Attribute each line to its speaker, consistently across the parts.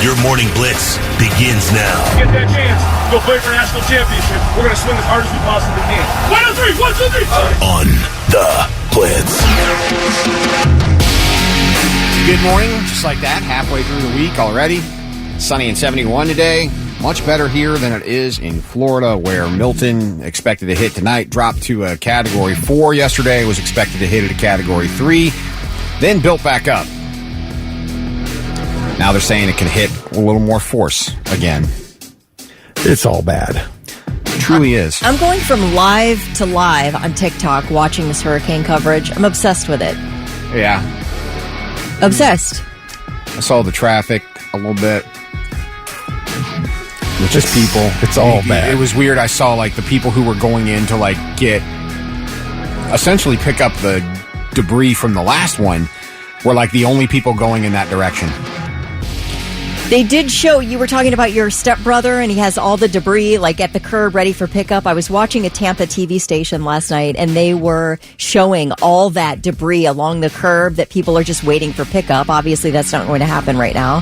Speaker 1: Your morning blitz begins now.
Speaker 2: Get that chance. Go play for a national championship. We're going to swing as hard as we possibly can. 1, 2, 3. 1, 2, 3.
Speaker 1: On the Blitz.
Speaker 3: Good morning. Just like that, halfway through the week already. Sunny and 71 today. Much better here than it is in Florida, where Milton expected to hit tonight, dropped to a Category 4 yesterday, was expected to hit at a Category 3, then built back up. Now they're saying it can hit a little more force again.
Speaker 4: It's all bad.
Speaker 3: It truly is.
Speaker 5: I'm going from live to live on TikTok watching this hurricane coverage. I'm obsessed with it.
Speaker 3: Yeah.
Speaker 5: Obsessed.
Speaker 3: I saw the traffic a little bit. With just people.
Speaker 4: It's all bad.
Speaker 3: It was weird. I saw like the people who were going in to like essentially pick up the debris from the last one were like the only people going in that direction.
Speaker 5: They did show, you were talking about your stepbrother, and he has all the debris like at the curb ready for pickup. I was watching a Tampa TV station last night, and they were showing all that debris along the curb that people are just waiting for pickup. Obviously, that's not going to happen right now.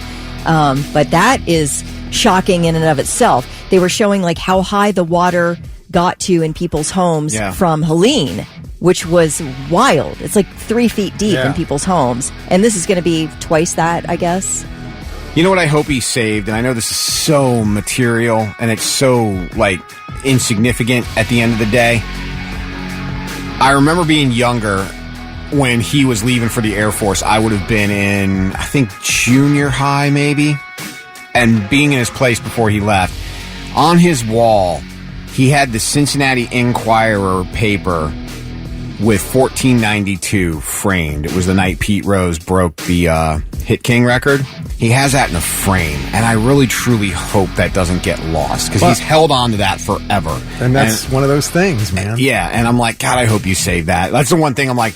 Speaker 5: But that is shocking in and of itself. They were showing like how high the water got to in people's homes from Helene, which was wild. It's like 3 feet deep in people's homes. And this is going to be twice that, I guess.
Speaker 3: You know what I hope he saved, and I know this is so material and it's so like insignificant at the end of the day. I remember being younger when he was leaving for the Air Force. I would have been in, I think, junior high maybe, and being in his place before he left. On his wall, he had the Cincinnati Enquirer paper with 1492 framed. It was the night Pete Rose broke the Hit King record. He has that in a frame, and I really, truly hope that doesn't get lost, because he's held on to that forever.
Speaker 4: And that's one of those things, man.
Speaker 3: Yeah, and I'm like, God, I hope you save that. That's the one thing I'm like,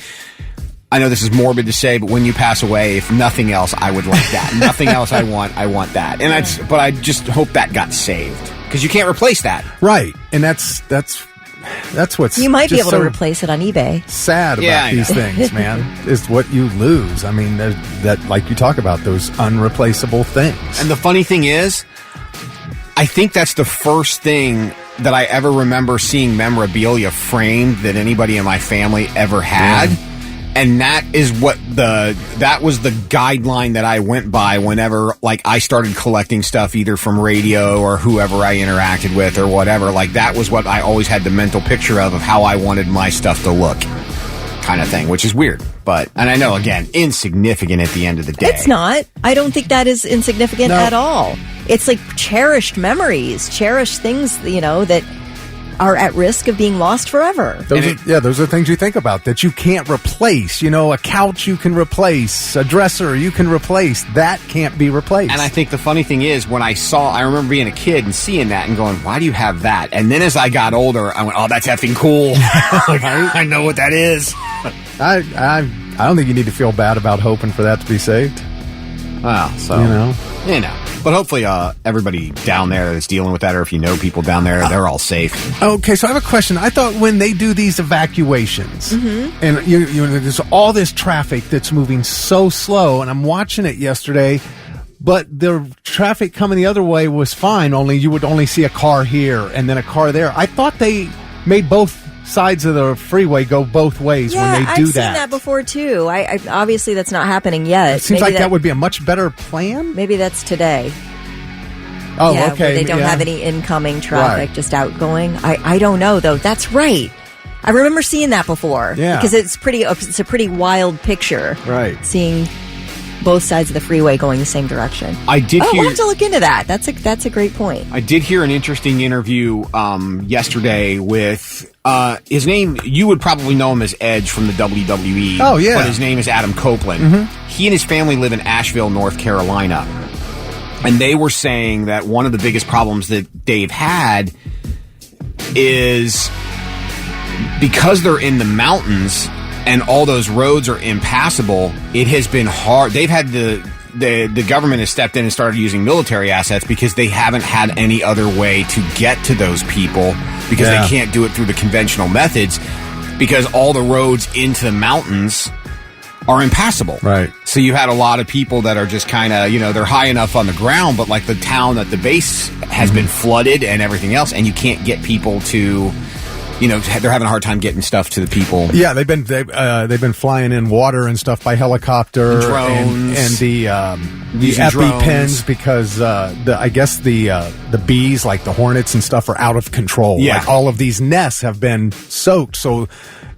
Speaker 3: I know this is morbid to say, but when you pass away, if nothing else, I would like that. Nothing else I want that. And but I just hope that got saved, because you can't replace that.
Speaker 4: Right, and that's what's
Speaker 5: you might be able
Speaker 4: so
Speaker 5: to replace it on eBay.
Speaker 4: Sad about these things, man, is what you lose. I mean, that like you talk about, those unreplaceable things.
Speaker 3: And the funny thing is, I think that's the first thing that I ever remember seeing memorabilia framed that anybody in my family ever had. Yeah. And that is that was the guideline that I went by whenever, like, I started collecting stuff either from radio or whoever I interacted with or whatever. Like, that was what I always had the mental picture of how I wanted my stuff to look, kind of thing, which is weird. And I know, again, insignificant at the end of the day.
Speaker 5: It's not. I don't think that is insignificant at all. It's like cherished memories, cherished things, that are at risk of being lost forever.
Speaker 4: Those are things you think about that you can't replace. A couch you can replace, a dresser you can replace. That can't be replaced.
Speaker 3: And I think the funny thing is, when I remember being a kid and seeing that and going, why do you have that? And then as I got older, I went, oh, that's effing cool. I know what that is.
Speaker 4: I don't think you need to feel bad about hoping for that to be saved.
Speaker 3: Well, so, But hopefully everybody down there that's dealing with that, or if you know people down there, they're all safe.
Speaker 4: Okay, so I have a question. I thought when they do these evacuations, and there's all this traffic that's moving so slow, and I'm watching it yesterday, but the traffic coming the other way was fine, only you would only see a car here and then a car there. I thought they made both sides of the freeway go both ways when they do that.
Speaker 5: I've seen that before, too. I obviously, that's not happening yet.
Speaker 4: It seems like that would be a much better plan.
Speaker 5: Maybe that's today.
Speaker 4: Oh, okay.
Speaker 5: They don't have any incoming traffic, just outgoing. I don't know, though. That's right. I remember seeing that before.
Speaker 4: Yeah.
Speaker 5: Because it's a pretty wild picture.
Speaker 4: Right.
Speaker 5: Seeing both sides of the freeway going the same direction. We'll have to look into that. That's a great point.
Speaker 3: I did hear an interesting interview yesterday with his name. You would probably know him as Edge from the WWE.
Speaker 4: Oh, yeah.
Speaker 3: But his name is Adam Copeland. Mm-hmm. He and his family live in Asheville, North Carolina. And they were saying that one of the biggest problems that they've had is because they're in the mountains and all those roads are impassable, it has been hard. They've had the government has stepped in and started using military assets because they haven't had any other way to get to those people because they can't do it through the conventional methods, because all the roads into the mountains are impassable.
Speaker 4: Right.
Speaker 3: So you had a lot of people that are just kind of, they're high enough on the ground, but like the town at the base has been flooded and everything else, and you can't get people to, they're having a hard time getting stuff to the people.
Speaker 4: Yeah, they've been flying in water and stuff by helicopter,
Speaker 3: drones,
Speaker 4: and the EpiPens because I guess the bees, like the hornets and stuff, are out of control.
Speaker 3: Yeah.
Speaker 4: Like all of these nests have been soaked. So,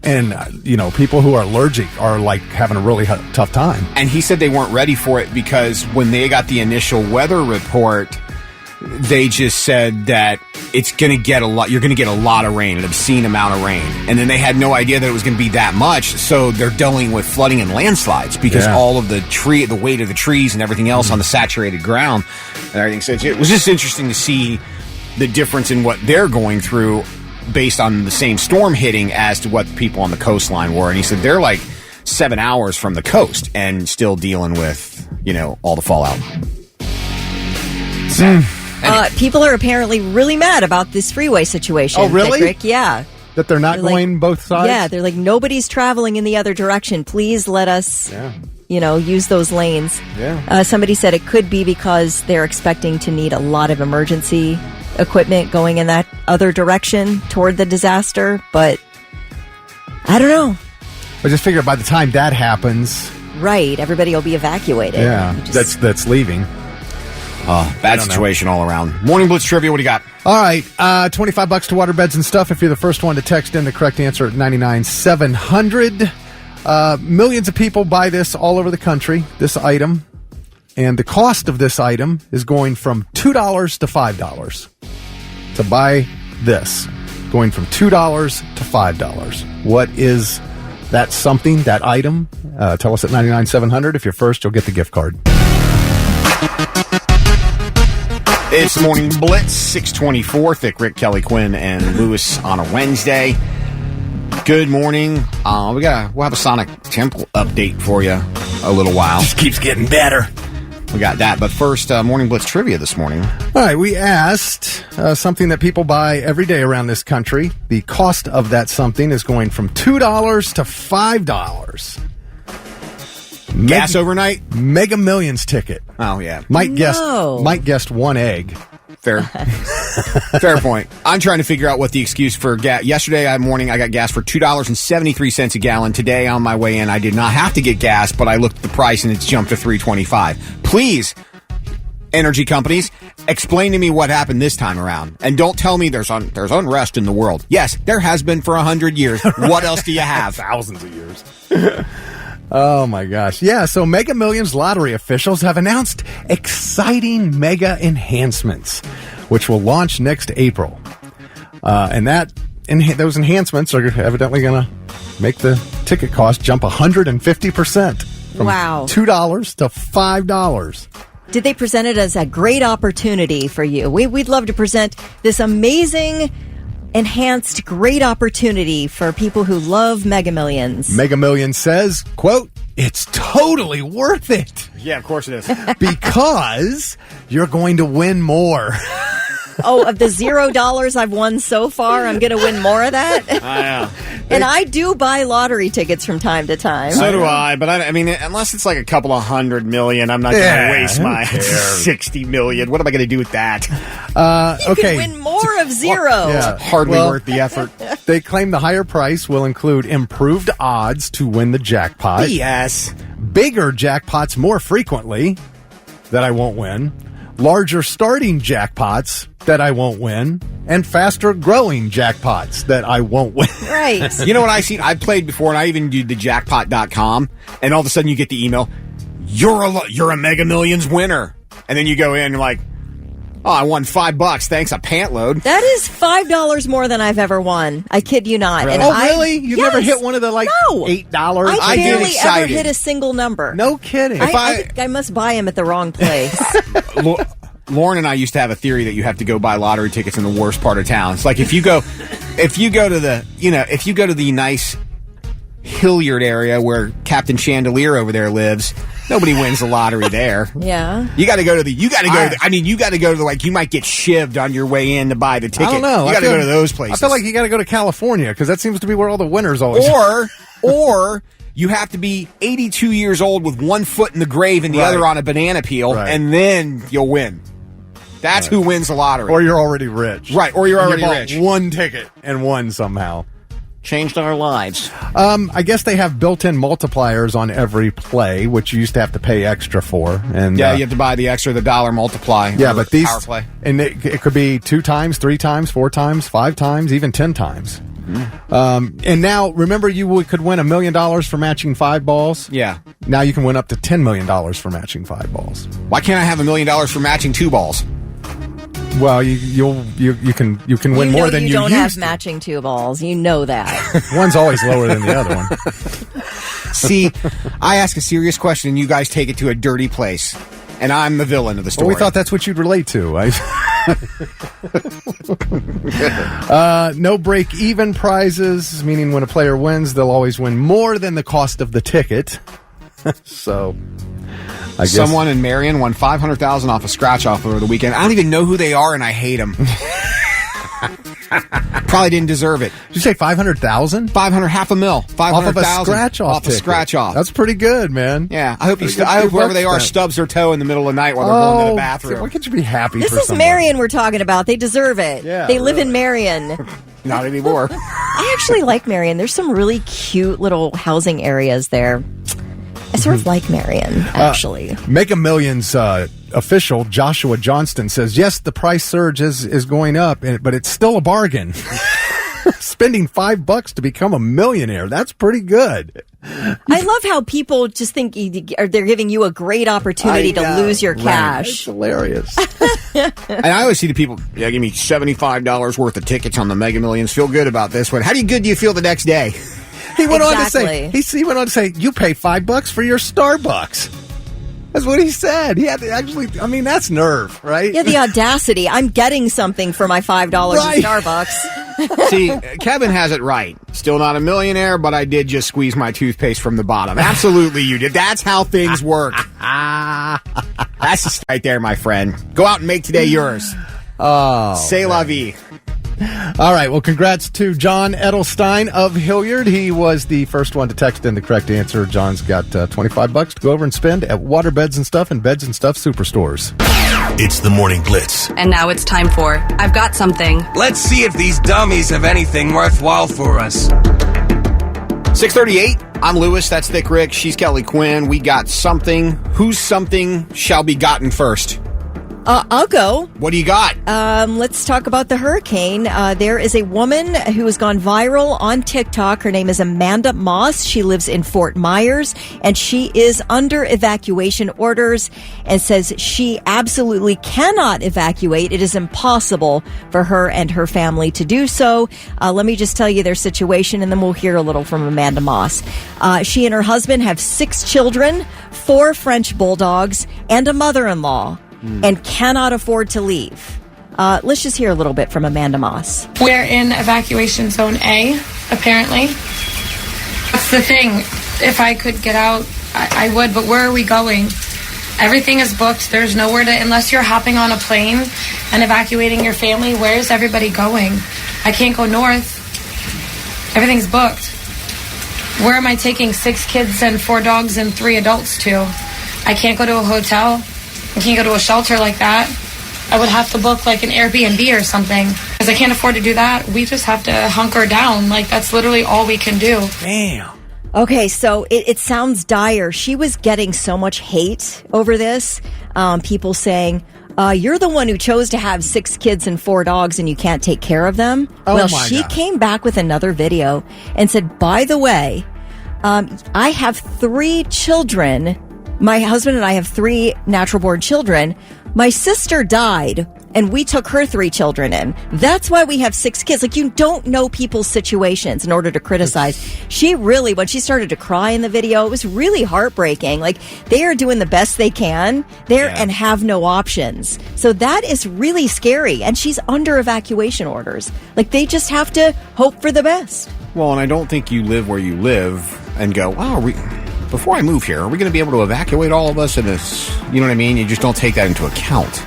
Speaker 4: and people who are allergic are like having a really tough time.
Speaker 3: And he said they weren't ready for it because when they got the initial weather report, they just said that it's going to get you're going to get a lot of rain, an obscene amount of rain. And then they had no idea that it was going to be that much. So they're dealing with flooding and landslides because all of the weight of the trees and everything else on the saturated ground and everything. So it was just interesting to see the difference in what they're going through based on the same storm hitting as to what people on the coastline were. And he said they're like 7 hours from the coast and still dealing with, all the fallout.
Speaker 5: People are apparently really mad about this freeway situation.
Speaker 4: Oh, really?
Speaker 5: Rick. Yeah.
Speaker 4: That they're not going both sides?
Speaker 5: Yeah, they're like, nobody's traveling in the other direction. Please let us, use those lanes.
Speaker 4: Yeah.
Speaker 5: Somebody said it could be because they're expecting to need a lot of emergency equipment going in that other direction toward the disaster, but I don't know.
Speaker 4: I just figure by the time that happens,
Speaker 5: right, everybody will be evacuated.
Speaker 4: Yeah, that's leaving.
Speaker 3: Bad situation all around. Morning Blitz Trivia, what do you got?
Speaker 4: All right, $25 to waterbeds and stuff if you're the first one to text in the correct answer at 99700. Millions of people buy this all over the country, this item. And the cost of this item is going from $2 to $5 to buy this. Going from $2 to $5. What is that something, that item? Tell us at 99700. If you're first, you'll get the gift card.
Speaker 3: It's the Morning Blitz, 624. Thick Rick, Kelly Quinn, and Lewis on a Wednesday. Good morning. We'll have a Sonic Temple update for you a little while.
Speaker 1: Just keeps getting better.
Speaker 3: We got that. But first, Morning Blitz Trivia this morning.
Speaker 4: All right, we asked something that people buy every day around this country. The cost of that something is going from $2 to $5.
Speaker 3: Gas overnight?
Speaker 4: Mega Millions ticket.
Speaker 3: Oh, yeah.
Speaker 4: Mike guessed one egg.
Speaker 3: Fair. Fair point. I'm trying to figure out what the excuse for gas. Yesterday morning, I got gas for $2.73 a gallon. Today, on my way in, I did not have to get gas, but I looked at the price and it's jumped to $3.25. Please, energy companies, explain to me what happened this time around. And don't tell me there's unrest in the world. Yes, there has been for 100 years. What else do you have?
Speaker 4: Thousands of years. Oh, my gosh. Yeah, so Mega Millions lottery officials have announced exciting mega enhancements, which will launch next April. And those enhancements are evidently going to make the ticket cost jump 150%. From
Speaker 5: wow.
Speaker 4: $2 to $5.
Speaker 5: Did they present it as a great opportunity for you? We'd love to present this amazing enhanced great opportunity for people who love Mega Millions.
Speaker 4: Mega Millions says, quote, "It's totally worth it."
Speaker 3: Yeah, of course it is.
Speaker 4: Because you're going to win more.
Speaker 5: Oh, of the $0 I've won so far, I'm going to win more of that?
Speaker 3: I know.
Speaker 5: And I do buy lottery tickets from time to time.
Speaker 3: So do I, but I mean, unless it's like a couple of 100 million, I'm not going to waste my 60 million. What am I going to do with that?
Speaker 5: You can win more of zero.
Speaker 3: Yeah, hardly worth the effort.
Speaker 4: They claim the higher price will include improved odds to win the jackpot.
Speaker 3: Yes.
Speaker 4: Bigger jackpots more frequently that I won't win. Larger starting jackpots that I won't win, and faster growing jackpots that I won't win.
Speaker 5: Right.
Speaker 3: You know what I've seen? I've played before, and I even do the jackpot.com, and all of a sudden you get the email, you're a Mega Millions winner. And then you go in and you're like, oh, I won $5. Thanks, a pant load.
Speaker 5: That is $5 more than I've ever won. I kid you not.
Speaker 3: Really?
Speaker 5: And
Speaker 4: really? You've never hit one of the $8?
Speaker 5: I
Speaker 3: get
Speaker 5: barely
Speaker 3: excited.
Speaker 5: ever hit a single number.
Speaker 4: No kidding.
Speaker 5: I think I must buy them at the wrong place.
Speaker 3: Lauren and I used to have a theory that you have to go buy lottery tickets in the worst part of town. It's like if you go to the nice Hilliard area where Captain Chandelier over there lives, nobody wins the lottery there.
Speaker 5: Yeah.
Speaker 3: You got to go to you might get shivved on your way in to buy the ticket.
Speaker 4: I don't know.
Speaker 3: You got to go to those places.
Speaker 4: I feel like you got to go to California because that seems to be where all the winners always
Speaker 3: or you have to be 82 years old with one foot in the grave and the
Speaker 4: Right.
Speaker 3: other on a banana peel,
Speaker 4: Right.
Speaker 3: and then you'll win. That's who wins the lottery.
Speaker 4: Or you're already rich.
Speaker 3: Right, or you're
Speaker 4: And
Speaker 3: already
Speaker 4: you bought
Speaker 3: rich.
Speaker 4: one ticket and won somehow.
Speaker 3: Changed our lives.
Speaker 4: I guess they have built-in multipliers on every play, which you used to have to pay extra for. And
Speaker 3: Yeah, you have to buy the extra, the dollar multiply.
Speaker 4: yeah,
Speaker 3: or
Speaker 4: but these
Speaker 3: power play.
Speaker 4: and it could be 2 times, 3 times, 4 times, 5 times, even 10 times. And now, remember, could win $1 million for matching 5 balls.
Speaker 3: Yeah.
Speaker 4: Now you can win up to $10 million for matching 5 balls.
Speaker 3: Why can't I have $1 million for matching 2 balls?
Speaker 4: Well, you can win more than you
Speaker 5: don't
Speaker 4: used
Speaker 5: have
Speaker 4: to.
Speaker 5: matching 2 balls. You know that.
Speaker 4: One's always lower than the other one.
Speaker 3: See, I ask a serious question and you guys take it to a dirty place. And I'm the villain of the story.
Speaker 4: Well, we thought that's what you'd relate to. No break-even prizes, meaning when a player wins, they'll always win more than the cost of the ticket. So, I guess
Speaker 3: Someone in Marion won $500,000 off a scratch-off over the weekend. I don't even know who they are, and I hate them. Probably didn't deserve it.
Speaker 4: Did you say 500,000
Speaker 3: $500,000.
Speaker 4: off of a
Speaker 3: 500,000
Speaker 4: scratch-off
Speaker 3: off a
Speaker 4: ticket?
Speaker 3: scratch-off.
Speaker 4: That's pretty good, man.
Speaker 3: Yeah, I hope
Speaker 4: Pretty good
Speaker 3: I hope
Speaker 4: for
Speaker 3: whoever they
Speaker 4: buck
Speaker 3: are
Speaker 4: spent.
Speaker 3: stubs their toe in the middle of the night while they're going to the bathroom.
Speaker 4: Why can't you be happy
Speaker 5: This
Speaker 4: for
Speaker 5: is
Speaker 4: somebody?
Speaker 5: Marion we're talking about. They deserve it.
Speaker 4: Yeah,
Speaker 5: they live in
Speaker 4: really.
Speaker 5: Marion.
Speaker 3: Not anymore.
Speaker 5: I actually like Marion. There's some really cute little housing areas there. I sort of like Marion, actually.
Speaker 4: Mega Millions official Joshua Johnston says, yes, the price surge is going up, but it's still a bargain. Spending $5 to become a millionaire, that's pretty good.
Speaker 5: I love how people just think they're giving you a great opportunity to lose your
Speaker 4: It's
Speaker 5: cash.
Speaker 4: hilarious.
Speaker 3: And I always see the people, give me $75 worth of tickets on the Mega Millions. Feel good about this one. How good do you feel the next day?
Speaker 4: He went
Speaker 5: Exactly.
Speaker 4: on to say, he went on to say, you pay $5 for your Starbucks. That's what he said. He had to actually, that's nerve, right?
Speaker 5: Yeah, the audacity. I'm getting something for my $5
Speaker 4: Right.
Speaker 5: at Starbucks.
Speaker 3: See, Kevin has it right. Still not a millionaire, but I did just squeeze my toothpaste from the bottom. Absolutely, you did. That's how things work. That's just right there, my friend. Go out and make today yours.
Speaker 4: Oh.
Speaker 3: C'est la vie.
Speaker 4: All right. Well, congrats to John Edelstein of Hilliard. He was the first one to text in the correct answer. John's got $25 to go over and spend at Waterbeds and Stuff and Beds and Stuff Superstores.
Speaker 1: It's the Morning Blitz.
Speaker 6: And now it's time for I've Got Something.
Speaker 7: Let's see if these dummies have anything worthwhile for us.
Speaker 3: 6:38. I'm Lewis. That's Thick Rick. She's Kelly Quinn. We got something. Whose something shall be gotten first?
Speaker 5: I'll go.
Speaker 3: What do you got?
Speaker 5: Let's talk about the hurricane. There is a woman who has gone viral on TikTok. Her name is Amanda Moss. She lives in Fort Myers, and she is under evacuation orders and says she absolutely cannot evacuate. It is impossible for her and her family to do so. Let me just tell you their situation, and then we'll hear a little from Amanda Moss. She and her husband have 6 children, 4 French bulldogs, and a mother-in-law. And cannot afford to leave. Let's just hear a little bit from Amanda Moss.
Speaker 8: We're in evacuation zone A, apparently. That's the thing. If I could get out, I would, but where are we going? Everything is booked. There's nowhere to, unless you're hopping on a plane and evacuating your family, where is everybody going? I can't go north. Everything's booked. Where am I taking 6 kids and 4 dogs and 3 adults to? I can't go to a hotel. I can't go to a shelter like that. I would have to book like an Airbnb or something. Because I can't afford to do that. We just have to hunker down. Like, that's literally all we can do.
Speaker 4: Damn.
Speaker 5: Okay, so it sounds dire. She was getting so much hate over this. People saying, you're the one who chose to have 6 kids and 4 dogs and you can't take care of them.
Speaker 4: Oh,
Speaker 5: well,
Speaker 4: my
Speaker 5: she
Speaker 4: God.
Speaker 5: came back with another video and said, by the way, I have 3 children. My husband and I have 3 natural-born children. My sister died, and we took her 3 children in. That's why we have 6 kids. Like, you don't know people's situations in order to criticize. She really, when she started to cry in the video, it was really heartbreaking. Like, they are doing the best they can there and have no options. So that is really scary. And she's under evacuation orders. Like, they just have to hope for the best.
Speaker 3: Well, and I don't think you live where you live and go, wow, before I move here, are we going to be able to evacuate all of us in this? You know what I mean? You just don't take that into account.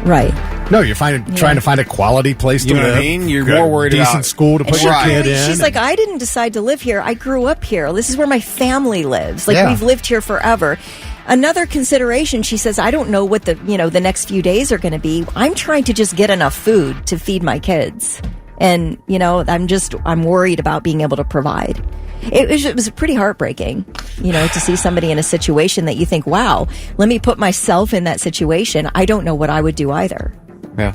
Speaker 5: Right.
Speaker 4: No, you're trying to find a quality place to
Speaker 3: You know
Speaker 4: live.
Speaker 3: what I mean? You're
Speaker 4: Good,
Speaker 3: more worried
Speaker 4: decent
Speaker 3: about
Speaker 4: school to put your
Speaker 3: Right.
Speaker 4: kid in.
Speaker 5: She's like, I didn't decide to live here. I grew up here. This is where my family lives. Like,
Speaker 4: Yeah.
Speaker 5: we've lived here forever. Another consideration, she says, I don't know what the next few days are going to be. I'm trying to just get enough food to feed my kids. And, I'm worried about being able to provide. It was pretty heartbreaking, to see somebody in a situation that you think, wow, let me put myself in that situation. I don't know what I would do either.
Speaker 3: Yeah.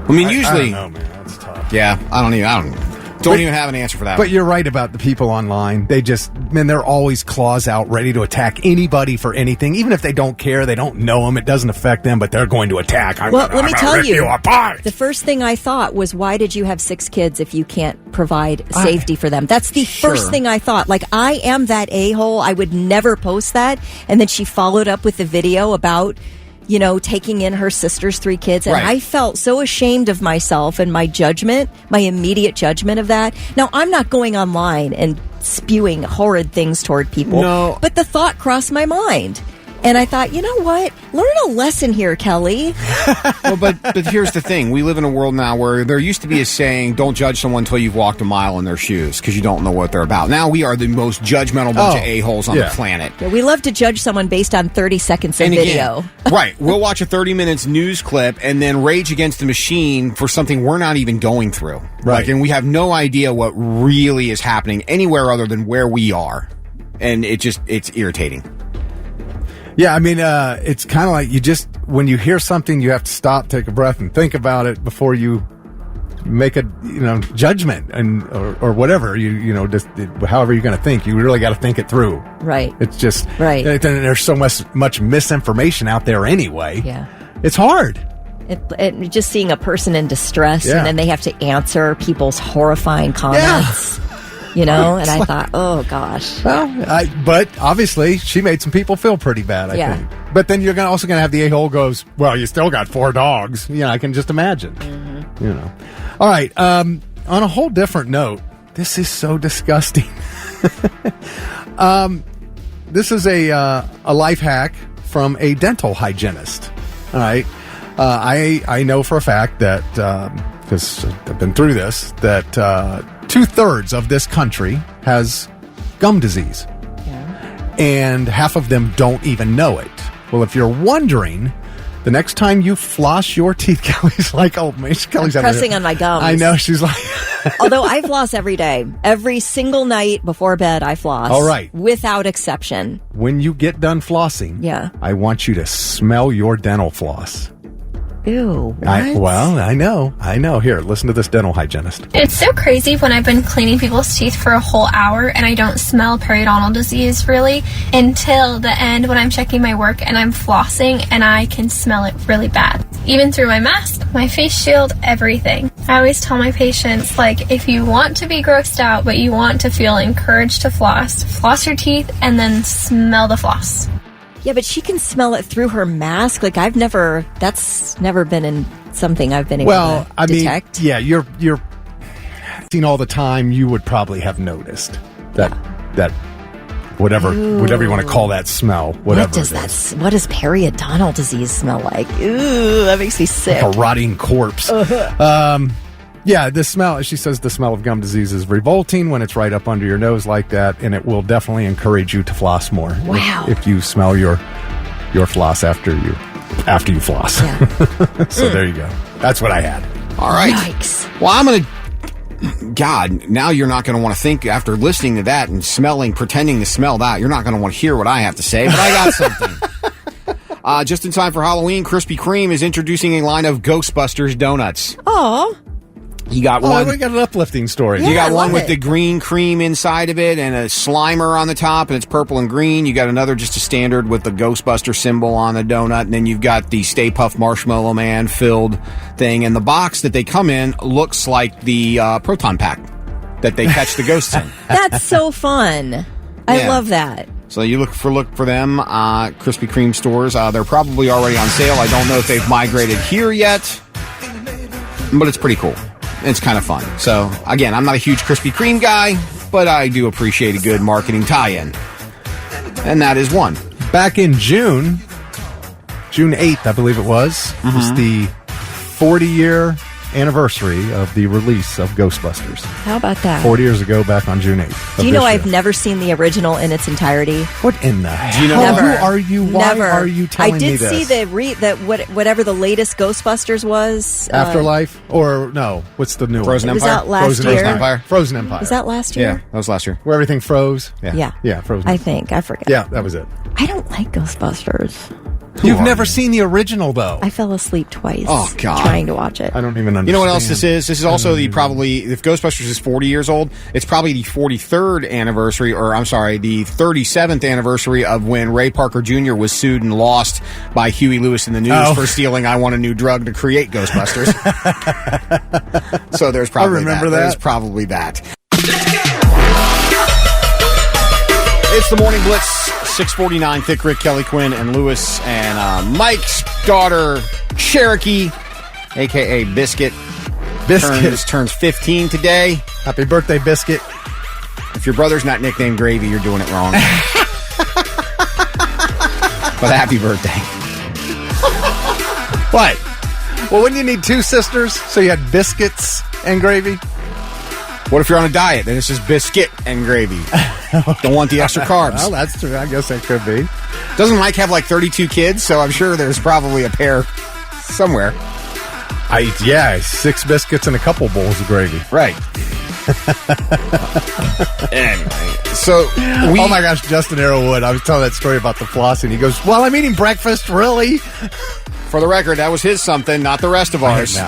Speaker 3: I mean, usually.
Speaker 4: I don't know, man. That's tough.
Speaker 3: Yeah, I don't even have an answer for that.
Speaker 4: But you're right about the people online. They're always claws out, ready to attack anybody for anything. Even if they don't care, they don't know them, it doesn't affect them, but they're going to attack.
Speaker 5: Let me tell you,
Speaker 4: apart.
Speaker 5: the first thing I thought was, why did you have 6 kids if you can't provide safety for them? That's the first thing I thought. Like, I am that a-hole. I would never post that. And then she followed up with the video about taking in her sister's 3 kids. And
Speaker 3: Right.
Speaker 5: I felt so ashamed of myself and my judgment, my immediate judgment of that. Now, I'm not going online and spewing horrid things toward people.
Speaker 3: No.
Speaker 5: But the thought crossed my mind. And I thought, you know what? Learn a lesson here, Kelly.
Speaker 3: Well, but here's the thing. We live in a world now where there used to be a saying, don't judge someone until you've walked a mile in their shoes, because you don't know what they're about. Now we are the most judgmental bunch of a-holes on the planet.
Speaker 5: Yeah, we love to judge someone based on 30 seconds of
Speaker 3: And
Speaker 5: video.
Speaker 3: again, right. We'll watch a 30 minutes news clip and then rage against the machine for something we're not even going through.
Speaker 4: Right.
Speaker 3: And we have no idea what really is happening anywhere other than where we are. And it's irritating.
Speaker 4: Yeah, I mean, it's kind of like when you hear something, you have to stop, take a breath, and think about it before you make a judgment or whatever. Just however you're going to think, you really got to think it through.
Speaker 5: Right.
Speaker 4: It's just
Speaker 5: right.
Speaker 4: And there's so much misinformation out there anyway.
Speaker 5: Yeah,
Speaker 4: it's hard.
Speaker 5: It just seeing a person in distress,
Speaker 4: Yeah.
Speaker 5: and then they have to answer people's horrifying comments. And I thought, oh gosh.
Speaker 4: Well, but obviously she made some people feel pretty bad, I think. But then you're also going to have the a-hole goes, well, you still got 4 dogs. I can just imagine. Mm-hmm. All right. On a whole different note, this is so disgusting. This is a life hack from a dental hygienist. All right. I know for a fact that, because I've been through this, that 2/3 of this country has gum disease. Yeah. And half of them don't even know it. Well, if you're wondering, the next time you floss your teeth, Kelly's like, oh, man, Kelly's
Speaker 5: I'm pressing on my gums.
Speaker 4: I know, she's like...
Speaker 5: Although I floss every day. Every single night before bed, I floss.
Speaker 4: All right.
Speaker 5: Without exception.
Speaker 4: When you get done flossing, I want you to smell your dental floss.
Speaker 5: Ew. What?
Speaker 4: I know. Here, listen to this dental hygienist.
Speaker 9: It's so crazy when I've been cleaning people's teeth for a whole hour and I don't smell periodontal disease really until the end when I'm checking my work and I'm flossing and I can smell it really bad. Even through my mask, my face shield, everything. I always tell my patients, like, if you want to be grossed out but you want to feel encouraged to floss your teeth and then smell the floss.
Speaker 5: Yeah, but she can smell it through her mask. Like, that's never been in something I've been able to detect.
Speaker 4: Mean, yeah, you're seeing all the time. You would probably have noticed that whatever you want to call that smell. What does
Speaker 5: periodontal disease smell like? Ooh, that makes me sick.
Speaker 4: Like a rotting corpse. Yeah, the smell, she says the smell of gum disease is revolting when it's right up under your nose like that, and it will definitely encourage you to floss more.
Speaker 5: Wow.
Speaker 4: If you smell your floss after you floss.
Speaker 5: Yeah.
Speaker 4: So there you go. That's what I had.
Speaker 3: All right.
Speaker 5: Yikes.
Speaker 3: Well, I'm going to... God, now you're not going to want to think after listening to that and pretending to smell that. You're not going to want to hear what I have to say, but I got something. Just in time for Halloween, Krispy Kreme is introducing a line of Ghostbusters donuts.
Speaker 5: Aw.
Speaker 3: You got one.
Speaker 4: We got an uplifting story.
Speaker 3: You got one with
Speaker 5: it.
Speaker 3: the green cream inside of it and a Slimer on the top, and it's purple and green. You got another just a standard with the Ghostbuster symbol on the donut, and then you've got the Stay Puft Marshmallow Man filled thing. And the box that they come in looks like the proton pack that they catch the ghosts in.
Speaker 5: That's so fun. I
Speaker 3: Yeah.
Speaker 5: love that.
Speaker 3: So you look for them, Krispy Kreme stores. They're probably already on sale. I don't know if they've migrated here yet, but it's pretty cool. It's kind of fun. So, again, I'm not a huge Krispy Kreme guy, but I do appreciate a good marketing tie-in. And that is one.
Speaker 4: Back in June, June 8th, I believe it was the 40-year anniversary of the release of Ghostbusters.
Speaker 5: How about that?
Speaker 4: 40 years ago, back on June 8th.
Speaker 5: Do you know I've never seen the original in its entirety?
Speaker 4: What in the hell?
Speaker 3: Do you know
Speaker 5: Never.
Speaker 4: Who are you? Why
Speaker 5: Never.
Speaker 4: are you telling me this?
Speaker 5: I did see whatever the latest Ghostbusters was.
Speaker 4: Afterlife? Or, no, what's the new
Speaker 3: Frozen
Speaker 5: It was
Speaker 3: Empire?
Speaker 5: out last year.
Speaker 3: Frozen Empire?
Speaker 4: Frozen Empire.
Speaker 5: Was that last year?
Speaker 3: Yeah, that was last year.
Speaker 4: Where everything froze?
Speaker 5: Yeah.
Speaker 4: Yeah, Frozen.
Speaker 5: I think. I forget.
Speaker 4: Yeah, that was it.
Speaker 5: I don't like Ghostbusters.
Speaker 4: You've never seen the original, though.
Speaker 5: I fell asleep twice.
Speaker 3: Oh, God.
Speaker 5: Trying to watch it.
Speaker 4: I don't even understand.
Speaker 3: You know what else this is? This is also the probably, if Ghostbusters is 40 years old, it's probably the 43rd anniversary, or I'm sorry, the 37th anniversary of when Ray Parker Jr. was sued and lost by Huey Lewis in the news for stealing I Want a New Drug to create Ghostbusters. So there's probably
Speaker 4: I remember that.
Speaker 3: There's probably that. It's the Morning Blitz, 649, Thick Rick, Kelly Quinn, and Lewis, and Mike's daughter, Cherokee, a.k.a. Biscuit. Turns 15 today.
Speaker 4: Happy birthday, Biscuit.
Speaker 3: If your brother's not nicknamed Gravy, you're doing it wrong. But happy birthday. What?
Speaker 4: Well, wouldn't you need two sisters? So you had Biscuits and Gravy?
Speaker 3: What if you're on a diet? Then it's just biscuit and gravy. Don't want the extra carbs.
Speaker 4: Well, that's true. I guess that could be.
Speaker 3: Doesn't Mike have like 32 kids? So I'm sure there's probably a pair somewhere.
Speaker 4: 6 biscuits and a couple bowls of gravy.
Speaker 3: Right. Anyway, so
Speaker 4: oh my gosh, Justin Arrowwood. I was telling that story about the flossing. He goes, "Well, I'm eating breakfast, really."
Speaker 3: For the record, that was his something, not the rest of ours.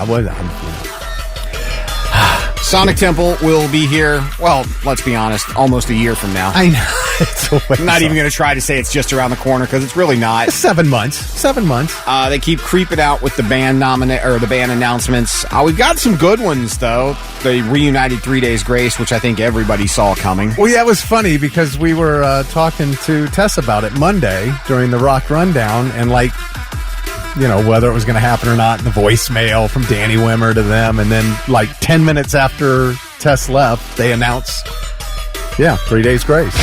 Speaker 3: Sonic Temple will be here, well, let's be honest, almost a year from now.
Speaker 4: I know. It's
Speaker 3: I'm not even going to try to say it's just around the corner because it's really not.
Speaker 4: 7 months. 7 months.
Speaker 3: They keep creeping out with the band the band announcements. We've got some good ones though. The reunited 3 Days Grace, which I think everybody saw coming.
Speaker 4: Well, yeah, it was funny because we were talking to Tess about it Monday during the Rock Rundown, and whether it was going to happen or not, the voicemail from Danny Wimmer to them, and then 10 minutes after Tess left, they announced, 3 Days Grace.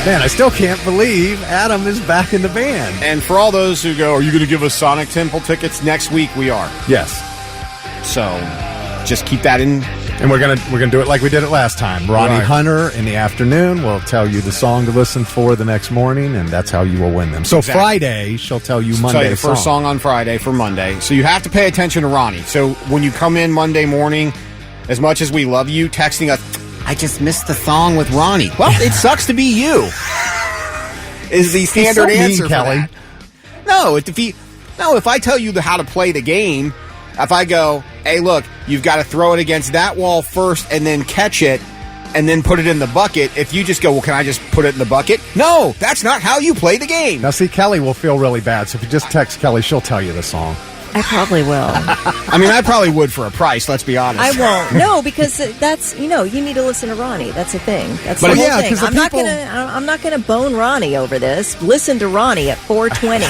Speaker 4: Man, I still can't believe Adam is back in the band.
Speaker 3: And for all those who go, are you going to give us Sonic Temple tickets next week? We are.
Speaker 4: Yes.
Speaker 3: So just keep that in.
Speaker 4: And we're gonna do it like we did it last time. Ronnie Hunter in the afternoon will tell you the song to listen for the next morning, and that's how you will win them. So exactly. Friday, she'll tell you Monday.
Speaker 3: The first song on Friday for Monday. So you have to pay attention to Ronnie. So when you come in Monday morning, as much as we love you, texting us, I just missed the song with Ronnie. Well, it sucks to be you. Is the standard answer,
Speaker 4: Kelly?
Speaker 3: For that. No, if I tell you how to play the game. If I go, hey, look, you've got to throw it against that wall first and then catch it and then put it in the bucket. If you just go, well, can I just put it in the bucket? No, that's not how you play the game.
Speaker 4: Now, see, Kelly will feel really bad. So if you just text Kelly, she'll tell you the song.
Speaker 5: I probably will.
Speaker 3: I mean, I probably would for a price, let's be honest.
Speaker 5: I won't. No, because that's, you need to listen to Ronnie. That's the thing. That's the whole thing. I'm not gonna bone Ronnie over this. Listen to Ronnie at 4:20.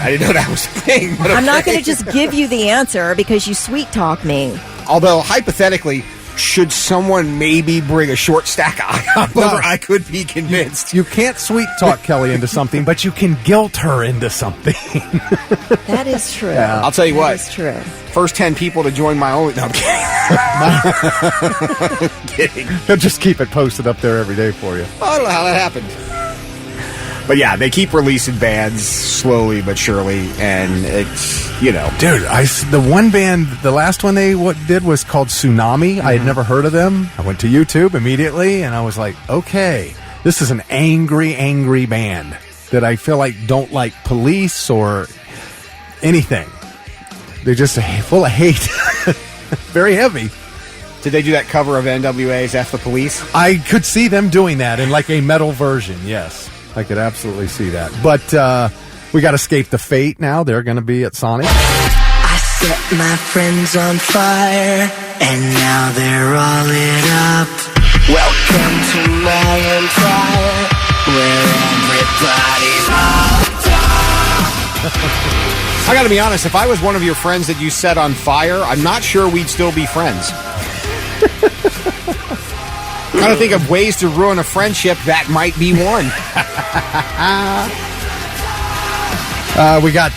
Speaker 3: I didn't know that was a thing. But
Speaker 5: I'm not gonna just give you the answer because you sweet talk me.
Speaker 3: Although, hypothetically, should someone maybe bring a short stack of over, I could be convinced.
Speaker 4: You can't sweet talk Kelly into something, but you can guilt her into something.
Speaker 5: That is true.
Speaker 3: Yeah. I'll tell you what.
Speaker 5: That is true.
Speaker 3: First 10 people to join my own... No, I'm kidding.
Speaker 4: He'll just keep it posted up there every day for you.
Speaker 3: I don't know how that happened. But yeah, they keep releasing bands slowly but surely, and it's,
Speaker 4: Dude, the one band, the last one they did was called Tsunami. I had never heard of them. I went to YouTube immediately, and I was like, okay, this is an angry, angry band that I feel like don't like police or anything. They're just full of hate. Very heavy.
Speaker 3: Did they do that cover of NWA's F the Police?
Speaker 4: I could see them doing that in like a metal version, yes. I could absolutely see that. But we got Escape the Fate now. They're going to be at Sonic.
Speaker 10: I set my friends on fire, and now they're all lit up. Welcome to my empire, where everybody's on top.
Speaker 3: I got to be honest, if I was one of your friends that you set on fire, I'm not sure we'd still be friends. Trying to think of ways to ruin a friendship. That might be one.
Speaker 4: We got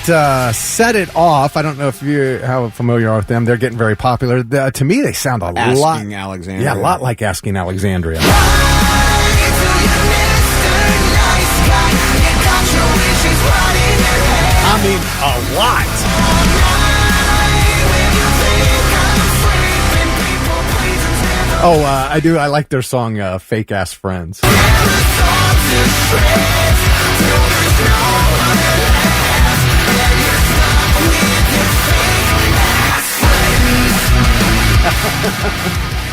Speaker 4: Set It Off. I don't know if you how familiar you are with them. They're getting very popular. To me, they sound a lot.
Speaker 3: Asking Alexandria.
Speaker 4: Yeah, a lot like Asking Alexandria. I mean, a lot. Oh, I do. I like their song, Fake Ass Friends.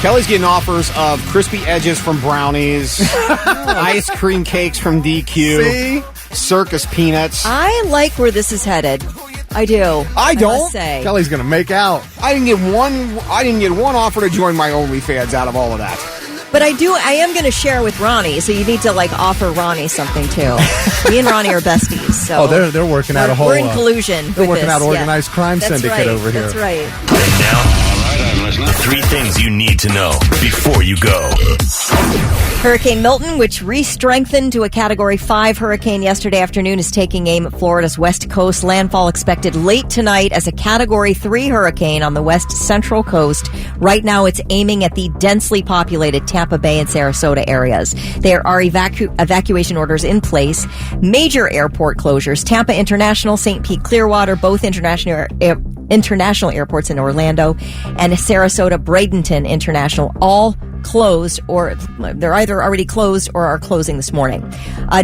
Speaker 3: Kelly's getting offers of crispy edges from Brownies, ice cream cakes from DQ,
Speaker 4: See?
Speaker 3: circus peanuts.
Speaker 5: I like where this is headed. I do.
Speaker 3: I don't.
Speaker 5: must say.
Speaker 4: Kelly's gonna make out.
Speaker 3: I didn't get one offer to join my OnlyFans out of all of that.
Speaker 5: But I am going to share with Ronnie, so you need to offer Ronnie something too. Me and Ronnie are besties. So
Speaker 4: Oh, they're working out a whole.
Speaker 5: We're in collusion.
Speaker 4: They're
Speaker 5: with
Speaker 4: working
Speaker 5: this.
Speaker 4: out organized crime
Speaker 5: That's
Speaker 4: syndicate
Speaker 5: right.
Speaker 4: over here.
Speaker 5: That's right.
Speaker 1: And now, the 3 things you need to know before you go.
Speaker 5: Hurricane Milton, which re-strengthened to a Category 5 hurricane yesterday afternoon, is taking aim at Florida's west coast. Landfall expected late tonight as a Category 3 hurricane on the west central coast. Right now, it's aiming at the densely populated Tampa Bay and Sarasota areas. There are evacuation orders in place. Major airport closures. Tampa International, St. Pete Clearwater, both international airports in Orlando, and Sarasota Bradenton International, all closed, or they're either already closed or are closing this morning.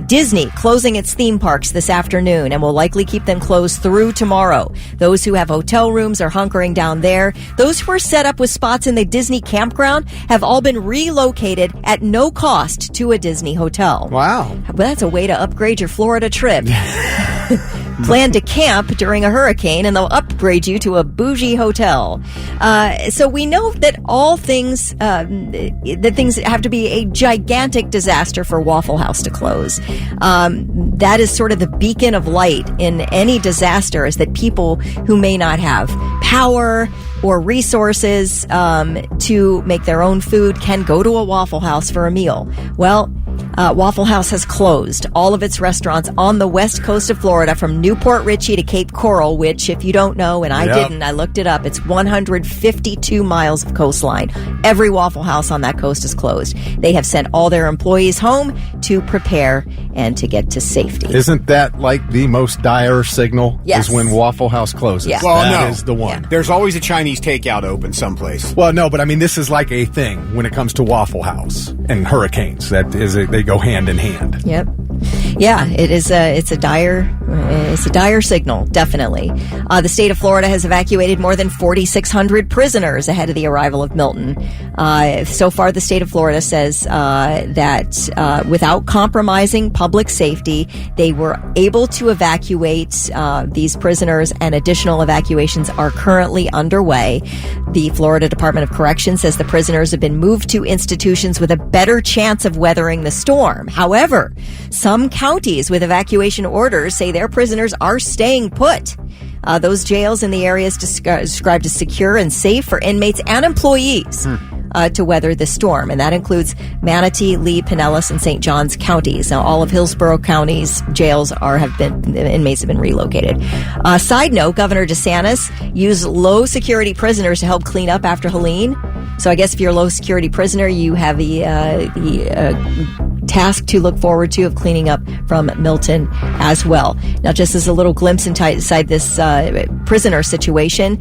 Speaker 5: Disney closing its theme parks this afternoon and will likely keep them closed through tomorrow. Those who have hotel rooms are hunkering down there. Those who are set up with spots in the Disney campground have all been relocated at no cost to a Disney hotel.
Speaker 4: Wow.
Speaker 5: But that's a way to upgrade your Florida trip. Plan to camp during a hurricane and they'll upgrade you to a bougie hotel. So we know that all things, that things have to be a gigantic disaster for Waffle House to close. That is sort of the beacon of light in any disaster, is that people who may not have power or resources to make their own food can go to a Waffle House for a meal. Well, Waffle House has closed all of its restaurants on the west coast of Florida, from Newport Richey to Cape Coral, which, if you don't know, and I didn't, I looked it up, it's 152 miles of coastline. Every Waffle House on that coast is closed. They have sent all their employees home to prepare and to get to safety.
Speaker 4: Isn't that like the most dire signal?
Speaker 5: Yes.
Speaker 4: Is when Waffle House closes.
Speaker 5: Yeah.
Speaker 3: Well,
Speaker 4: That
Speaker 3: no.
Speaker 4: is the one.
Speaker 5: Yeah.
Speaker 3: There's always a Chinese takeout open someplace.
Speaker 4: Well, no, but I mean, this is like a thing when it comes to Waffle House and hurricanes. That is, they go hand in hand.
Speaker 5: Yep. Yeah, it's a dire signal, definitely. The state of Florida has evacuated more than 4,600 prisoners ahead of the arrival of Milton. So far, the state of Florida says that without compromising public safety, they were able to evacuate these prisoners, and additional evacuations are currently underway. The Florida Department of Corrections says the prisoners have been moved to institutions with a better chance of weathering the storm. However, some counties with evacuation orders say their prisoners are staying put. Those jails in the areas described as secure and safe for inmates and employees to weather the storm. And that includes Manatee, Lee, Pinellas, and St. Johns counties. Now, all of Hillsborough County's jails inmates have been relocated. Side note, Governor DeSantis used low security prisoners to help clean up after Helene. So I guess if you're a low security prisoner, you have the task to look forward to of cleaning up from Milton as well. Now, just as a little glimpse inside this prisoner situation,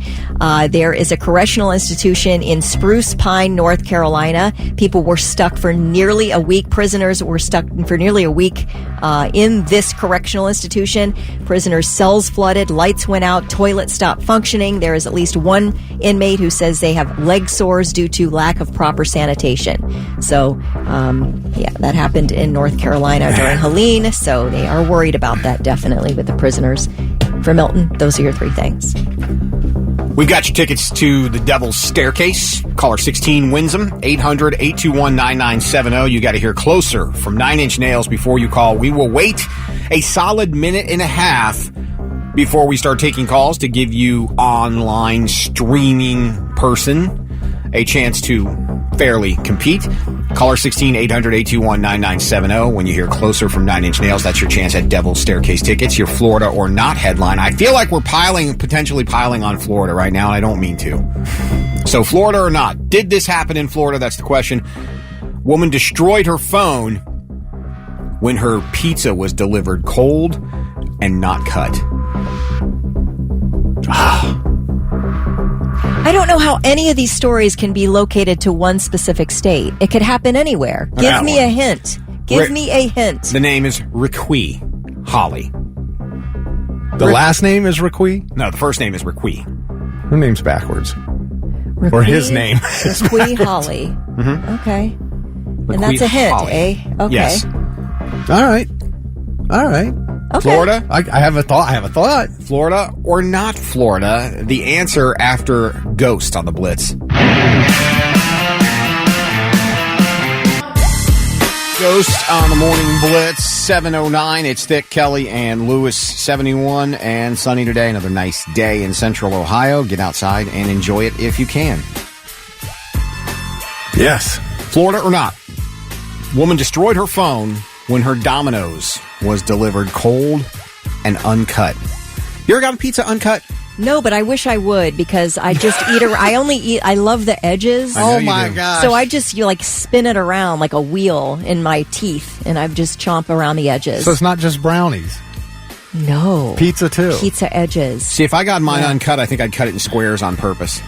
Speaker 5: there is a correctional institution in Spruce Pine, North Carolina. People were stuck for nearly a week. Prisoners were stuck for nearly a week in this correctional institution. Prisoners' cells flooded, lights went out, toilets stopped functioning. There is at least one inmate who says they have leg sores due to lack of proper sanitation. So, that happened in North Carolina during Helene, so they are worried about that, definitely, with the prisoners. For Milton, those are your 3 things.
Speaker 3: We've got your tickets to the Devil's Staircase. Caller 16 wins them. 800-821-9970. You got to hear Closer from 9 Inch Nails before you call. We will wait a solid minute and a half before we start taking calls to give you online streaming person a chance to fairly compete. Caller 16-800-821-9970. When you hear Closer from Nine Inch Nails, that's your chance at Devil's Staircase tickets. Your Florida or not headline. I feel like we're potentially piling on Florida right now, and I don't mean to. So Florida or not, did this happen in Florida? That's the question. Woman destroyed her phone when her pizza was delivered cold and not cut.
Speaker 5: I don't know how any of these stories can be located to one specific state. It could happen anywhere. Give me a hint. Give me a hint.
Speaker 3: The name is Requi Holly.
Speaker 4: The last name is Requi?
Speaker 3: No, the first name is Requi.
Speaker 4: Her name's backwards.
Speaker 5: Requi,
Speaker 4: or his name.
Speaker 5: Requi Holly.
Speaker 3: Mm-hmm.
Speaker 5: Okay.
Speaker 3: Requi
Speaker 5: And that's a hint,
Speaker 3: Holly.
Speaker 5: eh? Okay.
Speaker 3: Yes.
Speaker 4: All right.
Speaker 5: Okay.
Speaker 3: Florida?
Speaker 4: I have a thought.
Speaker 3: Florida or not Florida? The answer after Ghost on the Blitz. Ghost on the Morning Blitz, 7:09. It's Thick, Kelly, and Lewis, 71, and sunny today. Another nice day in Central Ohio. Get outside and enjoy it if you can.
Speaker 4: Yes.
Speaker 3: Florida or not? Woman destroyed her phone when her Domino's was delivered cold and uncut. You ever got a pizza uncut?
Speaker 5: No, but I wish I would because I just I love the edges.
Speaker 3: Oh my gosh.
Speaker 5: So I just, spin it around like a wheel in my teeth and I just chomp around the edges.
Speaker 4: So it's not just brownies.
Speaker 5: No.
Speaker 4: Pizza too.
Speaker 5: Pizza edges.
Speaker 3: See, if I got mine uncut, I think I'd cut it in squares on purpose.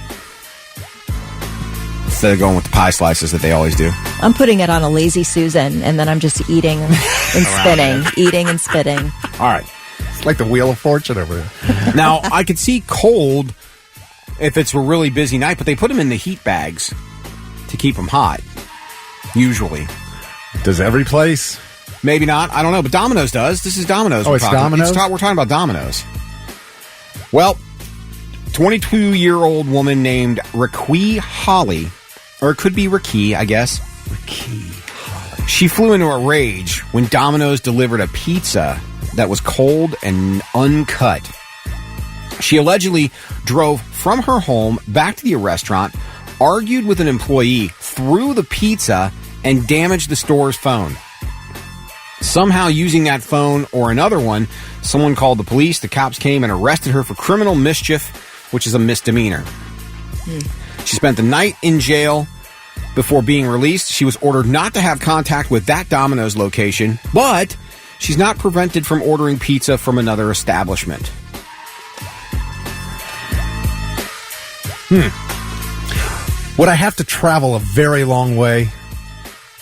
Speaker 3: Instead of going with the pie slices that they always do.
Speaker 5: I'm putting it on a Lazy Susan and then I'm just eating and spinning. Eating and spitting.
Speaker 3: All right.
Speaker 4: It's like the Wheel of Fortune over there.
Speaker 3: Now, I could see cold if it's a really busy night, but they put them in the heat bags to keep them hot, usually.
Speaker 4: Does every place?
Speaker 3: Maybe not. I don't know, but Domino's does. This is Domino's.
Speaker 4: Oh, it's Domino's?
Speaker 3: We're talking about Domino's. Well, 22-year-old woman named Requi Holly, or it could be Requi, I guess.
Speaker 4: Requi Holly.
Speaker 3: She flew into a rage when Domino's delivered a pizza that was cold and uncut. She allegedly drove from her home back to the restaurant, argued with an employee, threw the pizza, and damaged the store's phone. Somehow using that phone or another one, someone called the police. The cops came and arrested her for criminal mischief, which is a misdemeanor. She spent the night in jail before being released. She was ordered not to have contact with that Domino's location, but she's not prevented from ordering pizza from another establishment.
Speaker 4: Would I have to travel a very long way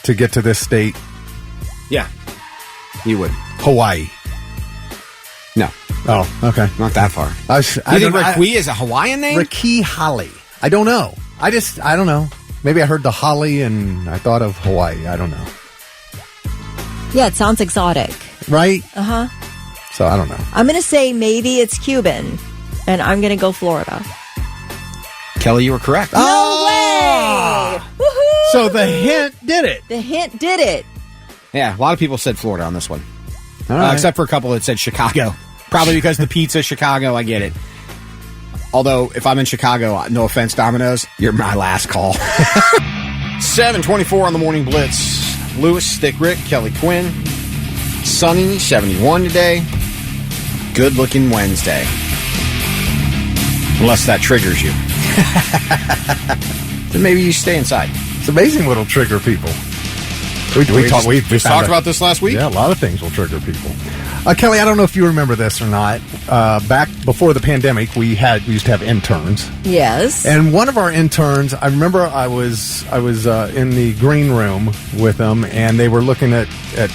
Speaker 4: to get to this state?
Speaker 3: Yeah, you would.
Speaker 4: Hawaii.
Speaker 3: No.
Speaker 4: Oh, okay.
Speaker 3: Not that far.
Speaker 4: I
Speaker 3: think Requi is a Hawaiian name?
Speaker 4: Requi Holly. I don't know. I don't know. Maybe I heard the Holly and I thought of Hawaii. I don't know.
Speaker 5: Yeah, it sounds exotic.
Speaker 4: Right?
Speaker 5: Uh-huh.
Speaker 4: So I don't know.
Speaker 5: I'm going to say maybe it's Cuban, and I'm going to go Florida.
Speaker 3: Kelly, you were correct.
Speaker 5: No way! Woohoo!
Speaker 4: So the hint did it.
Speaker 5: The hint did it.
Speaker 3: Yeah, a lot of people said Florida on this one.
Speaker 4: All right.
Speaker 3: Except for a couple that said Chicago. Probably because the pizza, Chicago, I get it. Although, if I'm in Chicago, no offense, Domino's, you're my last call. 7:24 on the Morning Blitz. Lewis, Thick Rick, Kelly Quinn. Sunny, 71 today. Good-looking Wednesday. Unless that triggers you. Then maybe you stay inside.
Speaker 4: It's amazing what'll trigger people. We
Speaker 3: talked about this last week?
Speaker 4: Yeah, a lot of things will trigger people. Kelly, I don't know if you remember this or not. Back before the pandemic, we used to have interns.
Speaker 5: Yes.
Speaker 4: And one of our interns, I remember I was in the green room with them, and they were looking at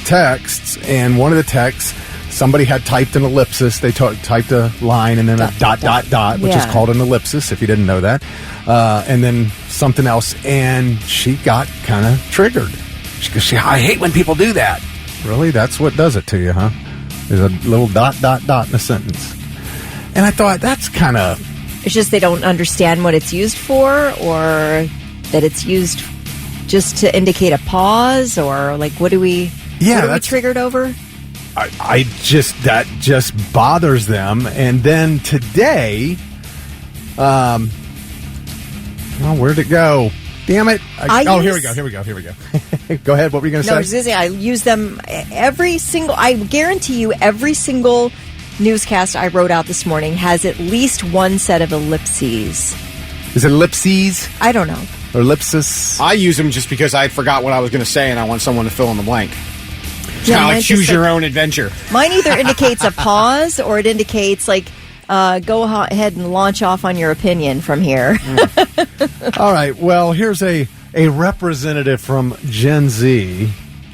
Speaker 4: texts, and one of the texts, somebody had typed an ellipsis. They typed a line and then a dot, which is called an ellipsis, if you didn't know that. And then something else, and she got kind of triggered. She goes, I hate when people do that. Really? That's what does it to you, huh? There's a little dot in a sentence. And I thought, that's kind of...
Speaker 5: It's just they don't understand what it's used for, or that it's used just to indicate a pause, or what are we triggered over?
Speaker 4: That just bothers them. And then today, where'd it go? Damn it. Here we go. Go ahead. What were you going to
Speaker 5: No,
Speaker 4: say?
Speaker 5: I use them I guarantee you every single newscast I wrote out this morning has at least one set of ellipses.
Speaker 4: Is it ellipses?
Speaker 5: I don't know.
Speaker 4: Or ellipsis?
Speaker 3: I use them just because I forgot what I was going to say and I want someone to fill in the blank. It's
Speaker 5: Yeah,
Speaker 3: kind of like
Speaker 5: mine's
Speaker 3: choose
Speaker 5: just
Speaker 3: your own adventure.
Speaker 5: Mine either indicates a pause or it indicates go ahead and launch off on your opinion from here.
Speaker 4: All right. Well, here's a representative from Gen Z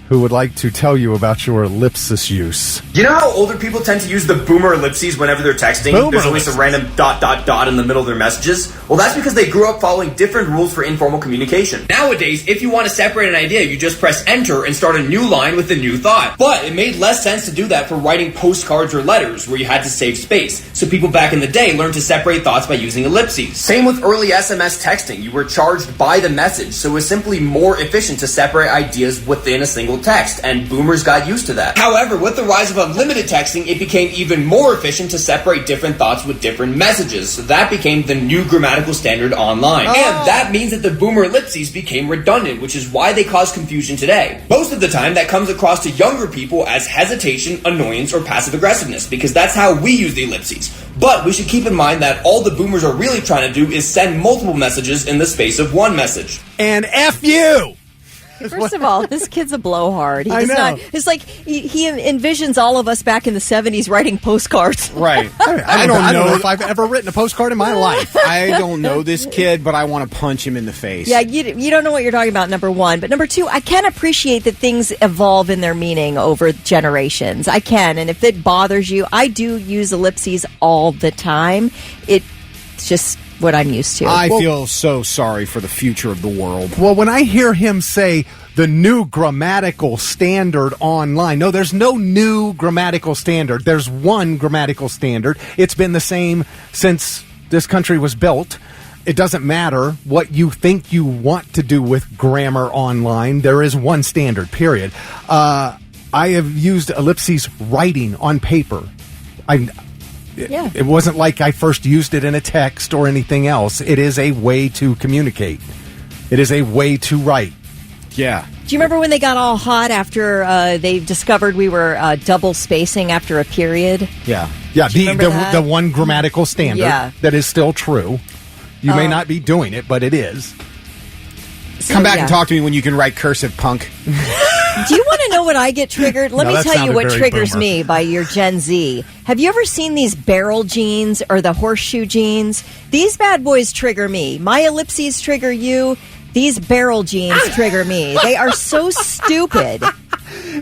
Speaker 4: who would like to tell you about your ellipsis use.
Speaker 11: You know how older people tend to use the boomer ellipses whenever they're texting?
Speaker 4: Boomer
Speaker 11: There's always a random ... in the middle of their messages. Well, that's because they grew up following different rules for informal communication. Nowadays, if you want to separate an idea, you just press enter and start a new line with a new thought. But it made less sense to do that for writing postcards or letters, where you had to save space. So people back in the day learned to separate thoughts by using ellipses. Same with early SMS texting. You were charged by the message, so it was simply more efficient to separate ideas within a single text, and boomers got used to that. However, with the rise of unlimited texting, it became even more efficient to separate different thoughts with different messages, so that became the new grammatical standard online. And that means that the boomer ellipses became redundant, which is why they cause confusion today. Most of the time, that comes across to younger people as hesitation, annoyance, or passive aggressiveness, because that's how we use the ellipses. But we should keep in mind that all the boomers are really trying to do is send multiple messages in the space of one message.
Speaker 4: And F you!
Speaker 5: First of all, this kid's a blowhard.
Speaker 4: I know.
Speaker 5: It's like he envisions all of us back in the 70s writing postcards.
Speaker 3: Right.
Speaker 4: I don't know if I've ever written a postcard in my life.
Speaker 3: I don't know this kid, but I want to punch him in the face.
Speaker 5: Yeah, you don't know what you're talking about, number one. But number two, I can appreciate that things evolve in their meaning over generations. I can. And if it bothers you, I do use ellipses all the time. It's just what I'm used to.
Speaker 3: I feel so sorry for the future of the world.
Speaker 4: Well, when I hear him say the new grammatical standard online, no, there's no new grammatical standard. There's one grammatical standard. It's been the same since this country was built. It doesn't matter what you think you want to do with grammar online. There is one standard, period. I have used ellipses writing on paper. It wasn't like I first used it in a text or anything else. It is a way to communicate. It is a way to write.
Speaker 3: Yeah.
Speaker 5: Do you remember when they got all hot after they discovered we were double spacing after a period?
Speaker 4: Yeah. Yeah, the one grammatical standard that is still true. You may not be doing it, but it is.
Speaker 3: Come back and talk to me when you can write cursive, punk.
Speaker 5: Do you want to know what I get triggered? Let me tell you what triggers
Speaker 4: boomer.
Speaker 5: me by your Gen Z. Have you ever seen these barrel jeans or the horseshoe jeans? These bad boys trigger me. My ellipses trigger you. These barrel jeans trigger me. They are so stupid.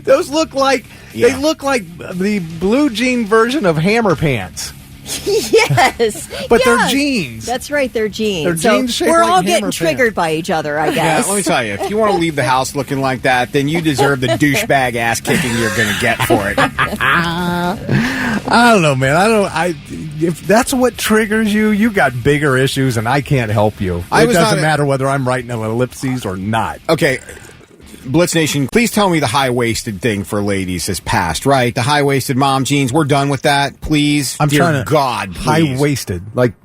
Speaker 4: Those look like they look like the blue jean version of Hammer Pants.
Speaker 5: Yes.
Speaker 4: But they're jeans.
Speaker 5: That's right, they're jeans.
Speaker 4: They're jeans shaped
Speaker 5: we're
Speaker 4: like
Speaker 5: all
Speaker 4: hammer
Speaker 5: getting
Speaker 4: pants.
Speaker 5: triggered by each other, I guess.
Speaker 3: Yeah, let me tell you, if you want to leave the house looking like that, then you deserve the douchebag ass kicking you're going to get for it.
Speaker 4: I don't know, man. If that's what triggers you, you got bigger issues, and I can't help you. It doesn't matter whether I'm writing an ellipses or not.
Speaker 3: Okay. Blitz Nation, please tell me the high-waisted thing for ladies has passed, right? The high-waisted mom jeans, we're done with that, please.
Speaker 4: I'm
Speaker 3: Dear
Speaker 4: trying to
Speaker 3: God, please.
Speaker 4: high-waisted, like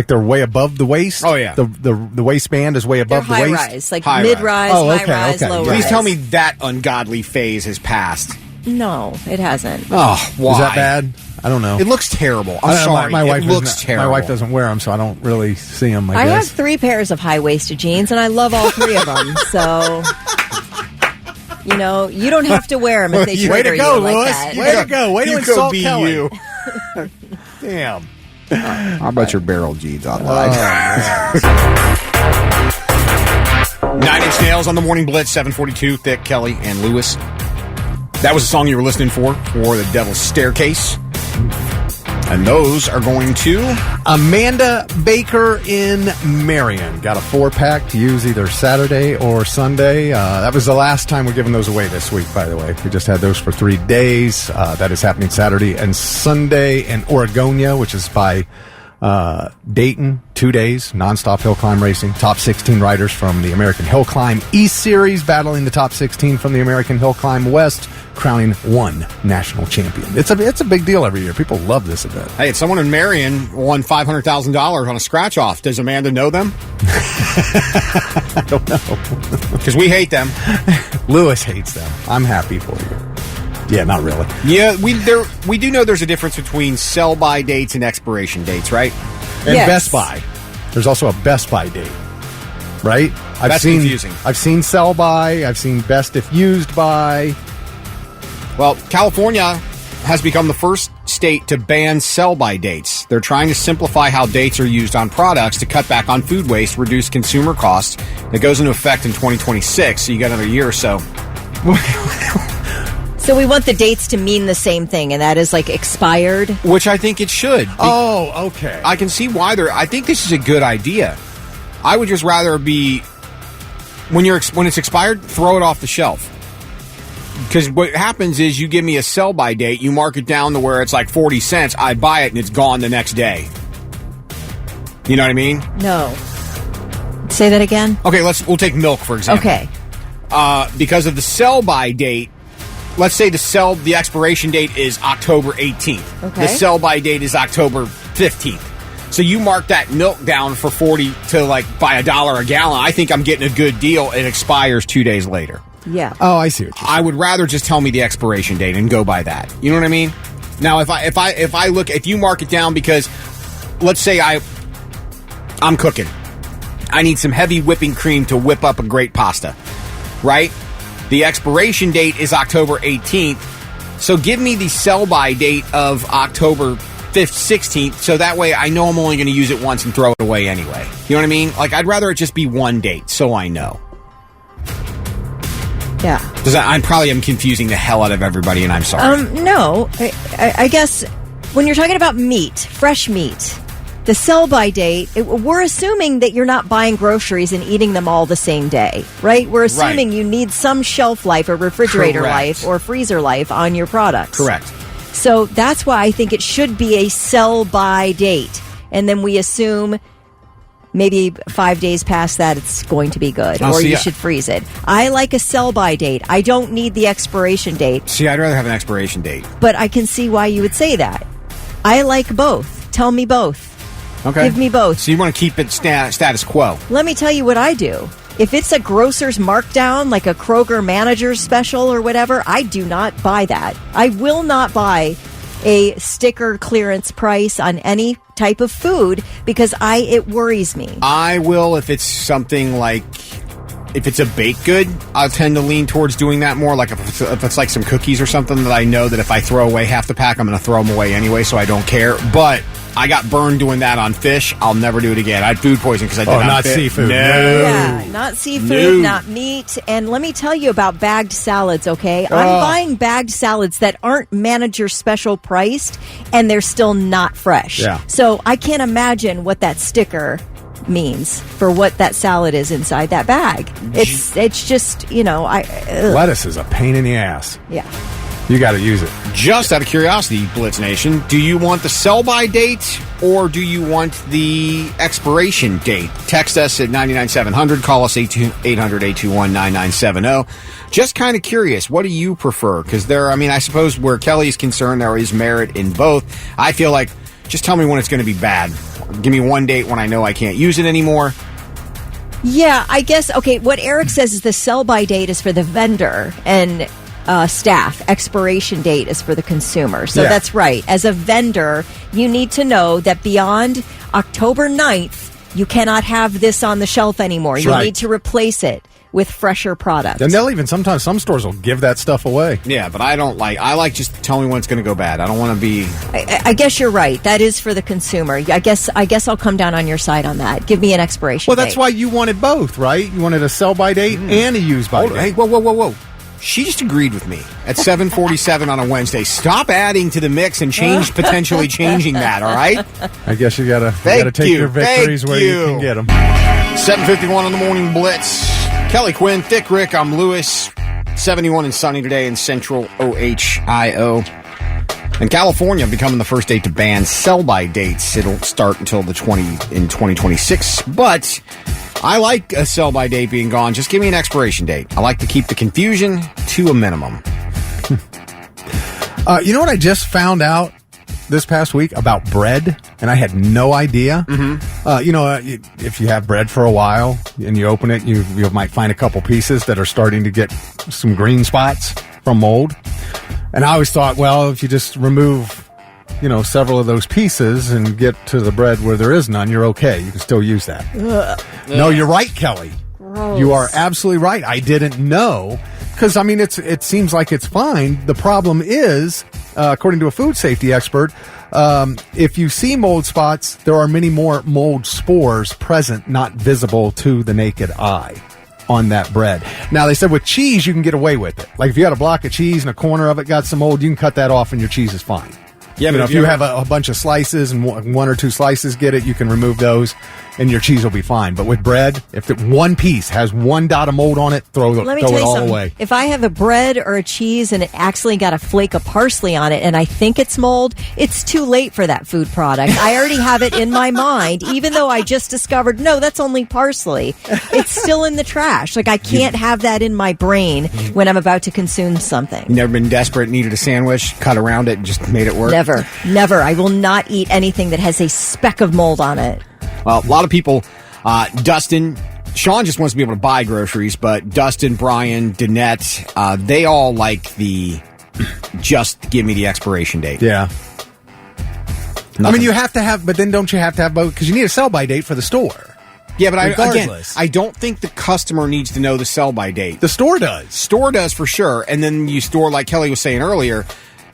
Speaker 4: they're way above the waist.
Speaker 3: Oh yeah,
Speaker 4: the waistband is way above
Speaker 5: they're
Speaker 4: the waist.
Speaker 5: High-rise, like mid-rise, high-rise, low-rise.
Speaker 3: Please tell me that ungodly phase has passed.
Speaker 5: No, it hasn't.
Speaker 3: Oh, why?
Speaker 4: Is that bad? I don't know.
Speaker 3: It looks terrible. I'm sorry.
Speaker 4: My wife
Speaker 3: looks terrible.
Speaker 4: My wife doesn't wear them, so I don't really see them. I
Speaker 5: have
Speaker 4: guess
Speaker 5: 3 pairs of high-waisted jeans, and I love all 3 of them. So, you know, you don't have to wear them if they trigger you like
Speaker 4: Lewis.
Speaker 5: that.
Speaker 4: Way to go! Way to insult
Speaker 3: be
Speaker 4: Kelly.
Speaker 3: you.
Speaker 4: Damn.
Speaker 3: How about your barrel jeans online? 9 Inch Nails on the Morning Blitz, 742, Thick, Kelly, and Lewis. That was the song you were listening for The Devil's Staircase. And those are going to
Speaker 4: Amanda Baker in Marion. Got a 4-pack to use either Saturday or Sunday. That was the last time we're giving those away this week, by the way. We just had those for 3 days. That is happening Saturday and Sunday in Oregonia, which is by Dayton, 2 days, nonstop hill climb racing. Top 16 riders from the American Hill Climb East Series battling the top 16 from the American Hill Climb West. crowning one national champion. It's a big deal every year. People love this event.
Speaker 3: Hey, it's someone in Marion won $500,000 on a scratch-off. Does Amanda know them?
Speaker 4: I don't know.
Speaker 3: Because we hate them.
Speaker 4: Lewis hates them. I'm happy for you. Yeah, not really.
Speaker 3: Yeah, we do know there's a difference between sell-by dates and expiration dates, right?
Speaker 4: And
Speaker 5: Yes.
Speaker 4: Best Buy. There's also a Best Buy date, right?
Speaker 3: That's confusing.
Speaker 4: I've seen sell by. I've seen best if used by.
Speaker 3: Well, California has become the first state to ban sell-by dates. They're trying to simplify how dates are used on products to cut back on food waste, reduce consumer costs. It goes into effect in 2026, so you got another year or so.
Speaker 5: So we want the dates to mean the same thing, and that is like expired.
Speaker 3: Which I think it should.
Speaker 4: Oh, okay.
Speaker 3: I can see why I think this is a good idea. I would just rather be when it's expired, throw it off the shelf. Because what happens is you give me a sell-by date, you mark it down to where it's like 40 cents, I buy it and it's gone the next day. You know what I mean?
Speaker 5: No. Say that again.
Speaker 3: Okay, we'll take milk for example.
Speaker 5: Okay.
Speaker 3: Because of the sell-by date, let's say the expiration date is October 18th.
Speaker 5: Okay.
Speaker 3: The sell-by date is October 15th. So you mark that milk down for 40 to like by $1 a gallon. I think I'm getting a good deal. It expires 2 days later.
Speaker 5: Yeah.
Speaker 4: Oh, I see what you're saying.
Speaker 3: I would rather just tell me the expiration date and go by that. You know what I mean? Now, if you mark it down because, let's say I'm cooking, I need some heavy whipping cream to whip up a great pasta, right? The expiration date is October 18th, so give me the sell-by date of October 5th, 16th, so that way I know I'm only going to use it once and throw it away anyway. You know what I mean? Like, I'd rather it just be one date, so I know.
Speaker 5: Yeah.
Speaker 3: I probably am confusing the hell out of everybody, and I'm sorry.
Speaker 5: No. I guess when you're talking about meat, fresh meat, the sell-by date, we're assuming that you're not buying groceries and eating them all the same day, right? We're assuming you need some shelf life or refrigerator life or freezer life on your products.
Speaker 3: Correct.
Speaker 5: So that's why I think it should be a sell-by date. And then we assume maybe 5 days past that it's going to be good, or you should freeze it. I like a sell-by date. I don't need the expiration date.
Speaker 3: See, I'd rather have an expiration date.
Speaker 5: But I can see why you would say that. I like both. Tell me both.
Speaker 3: Okay.
Speaker 5: Give me both.
Speaker 3: So you want to keep it status quo.
Speaker 5: Let me tell you what I do. If it's a grocer's markdown, like a Kroger manager's special or whatever, I do not buy that. I will not buy a sticker clearance price on any type of food because it worries me.
Speaker 3: I will if it's something like, if it's a baked good, I'll tend to lean towards doing that more. Like if it's like some cookies or something that I know that if I throw away half the pack, I'm going to throw them away anyway, so I don't care. But I got burned doing that on fish. I'll never do it again. I had food poisoning because I did
Speaker 4: not seafood.
Speaker 3: No.
Speaker 5: Yeah, not seafood, not meat. And let me tell you about bagged salads, okay? I'm buying bagged salads that aren't manager special priced, and they're still not fresh.
Speaker 4: Yeah.
Speaker 5: So I can't imagine what that sticker means for what that salad is inside that bag. It's just,
Speaker 4: Lettuce is a pain in the ass.
Speaker 5: Yeah.
Speaker 4: You got to use it.
Speaker 3: Just out of curiosity, Blitz Nation, do you want the sell-by date or do you want the expiration date? Text us at 99700, call us 800-821-9970. Just kind of curious, what do you prefer? Because I suppose where Kelly's concerned, there is merit in both. I feel like, just tell me when it's going to be bad. Give me one date when I know I can't use it anymore.
Speaker 5: Yeah, I guess, okay, what Eric says is the sell-by date is for the vendor and staff. Expiration date is for the consumer. So that's right. As a vendor, you need to know that beyond October 9th, you cannot have this on the shelf anymore. You need to replace it with fresher products.
Speaker 4: And they'll even sometimes, some stores will give that stuff away.
Speaker 3: Yeah, but I like just tell me when it's going to go bad. I don't want to be...
Speaker 5: I guess you're right. That is for the consumer. I guess I'll come down on your side on that. Give me an expiration date.
Speaker 4: Well, that's why you wanted both, right? You wanted a sell-by date and a use-by date.
Speaker 3: Hey, whoa. She just agreed with me at 7:47 on a Wednesday. Stop adding to the mix and potentially changing that, all right?
Speaker 4: I guess you gotta take your victories where you can get them.
Speaker 3: 7:51 on the Morning Blitz. Kelly Quinn, Thick Rick, I'm Lewis. 71 and sunny today in central Ohio. And California becoming the first state to ban sell-by dates. It'll start until in 2026, but I like a sell-by date being gone. Just give me an expiration date. I like to keep the confusion to a minimum.
Speaker 4: You know what I just found out this past week about bread, and I had no idea. If you have bread for a while and you open it, you might find a couple pieces that are starting to get some green spots from mold. And I always thought, well, if you just remove, several of those pieces and get to the bread where there is none, you're okay. You can still use that. Ugh. No, you're right, Kelly.
Speaker 5: Gross.
Speaker 4: You are absolutely right. I didn't know. Because, it seems like it's fine. The problem is, according to a food safety expert, if you see mold spots, there are many more mold spores present, not visible to the naked eye on that bread. Now, they said with cheese, you can get away with it. Like if you had a block of cheese and a corner of it got some mold, you can cut that off and your cheese is fine. Yeah, but if you have a bunch of slices and one or two slices get it, you can remove those and your cheese will be fine. But with bread, if one piece has one dot of mold on it, throw it all away.
Speaker 5: If I have a bread or a cheese and it actually got a flake of parsley on it and I think it's mold, it's too late for that food product. I already have it in my mind, even though I just discovered, no, that's only parsley. It's still in the trash. Like I can't have that in my brain when I'm about to consume something.
Speaker 3: You never been desperate, needed a sandwich, cut around it and just made it work?
Speaker 5: Never. I will not eat anything that has a speck of mold on it.
Speaker 3: Well, a lot of people, Dustin, Sean just wants to be able to buy groceries, but Dustin, Brian, Danette, they all like the just give me the expiration date.
Speaker 4: Yeah.
Speaker 3: Nothing.
Speaker 4: You have to have, but then don't you have to have both? Because you need a sell-by date for the store.
Speaker 3: Yeah, but I don't think the customer needs to know the sell-by date.
Speaker 4: The store does.
Speaker 3: Store does for sure. And then you store, like Kelly was saying earlier,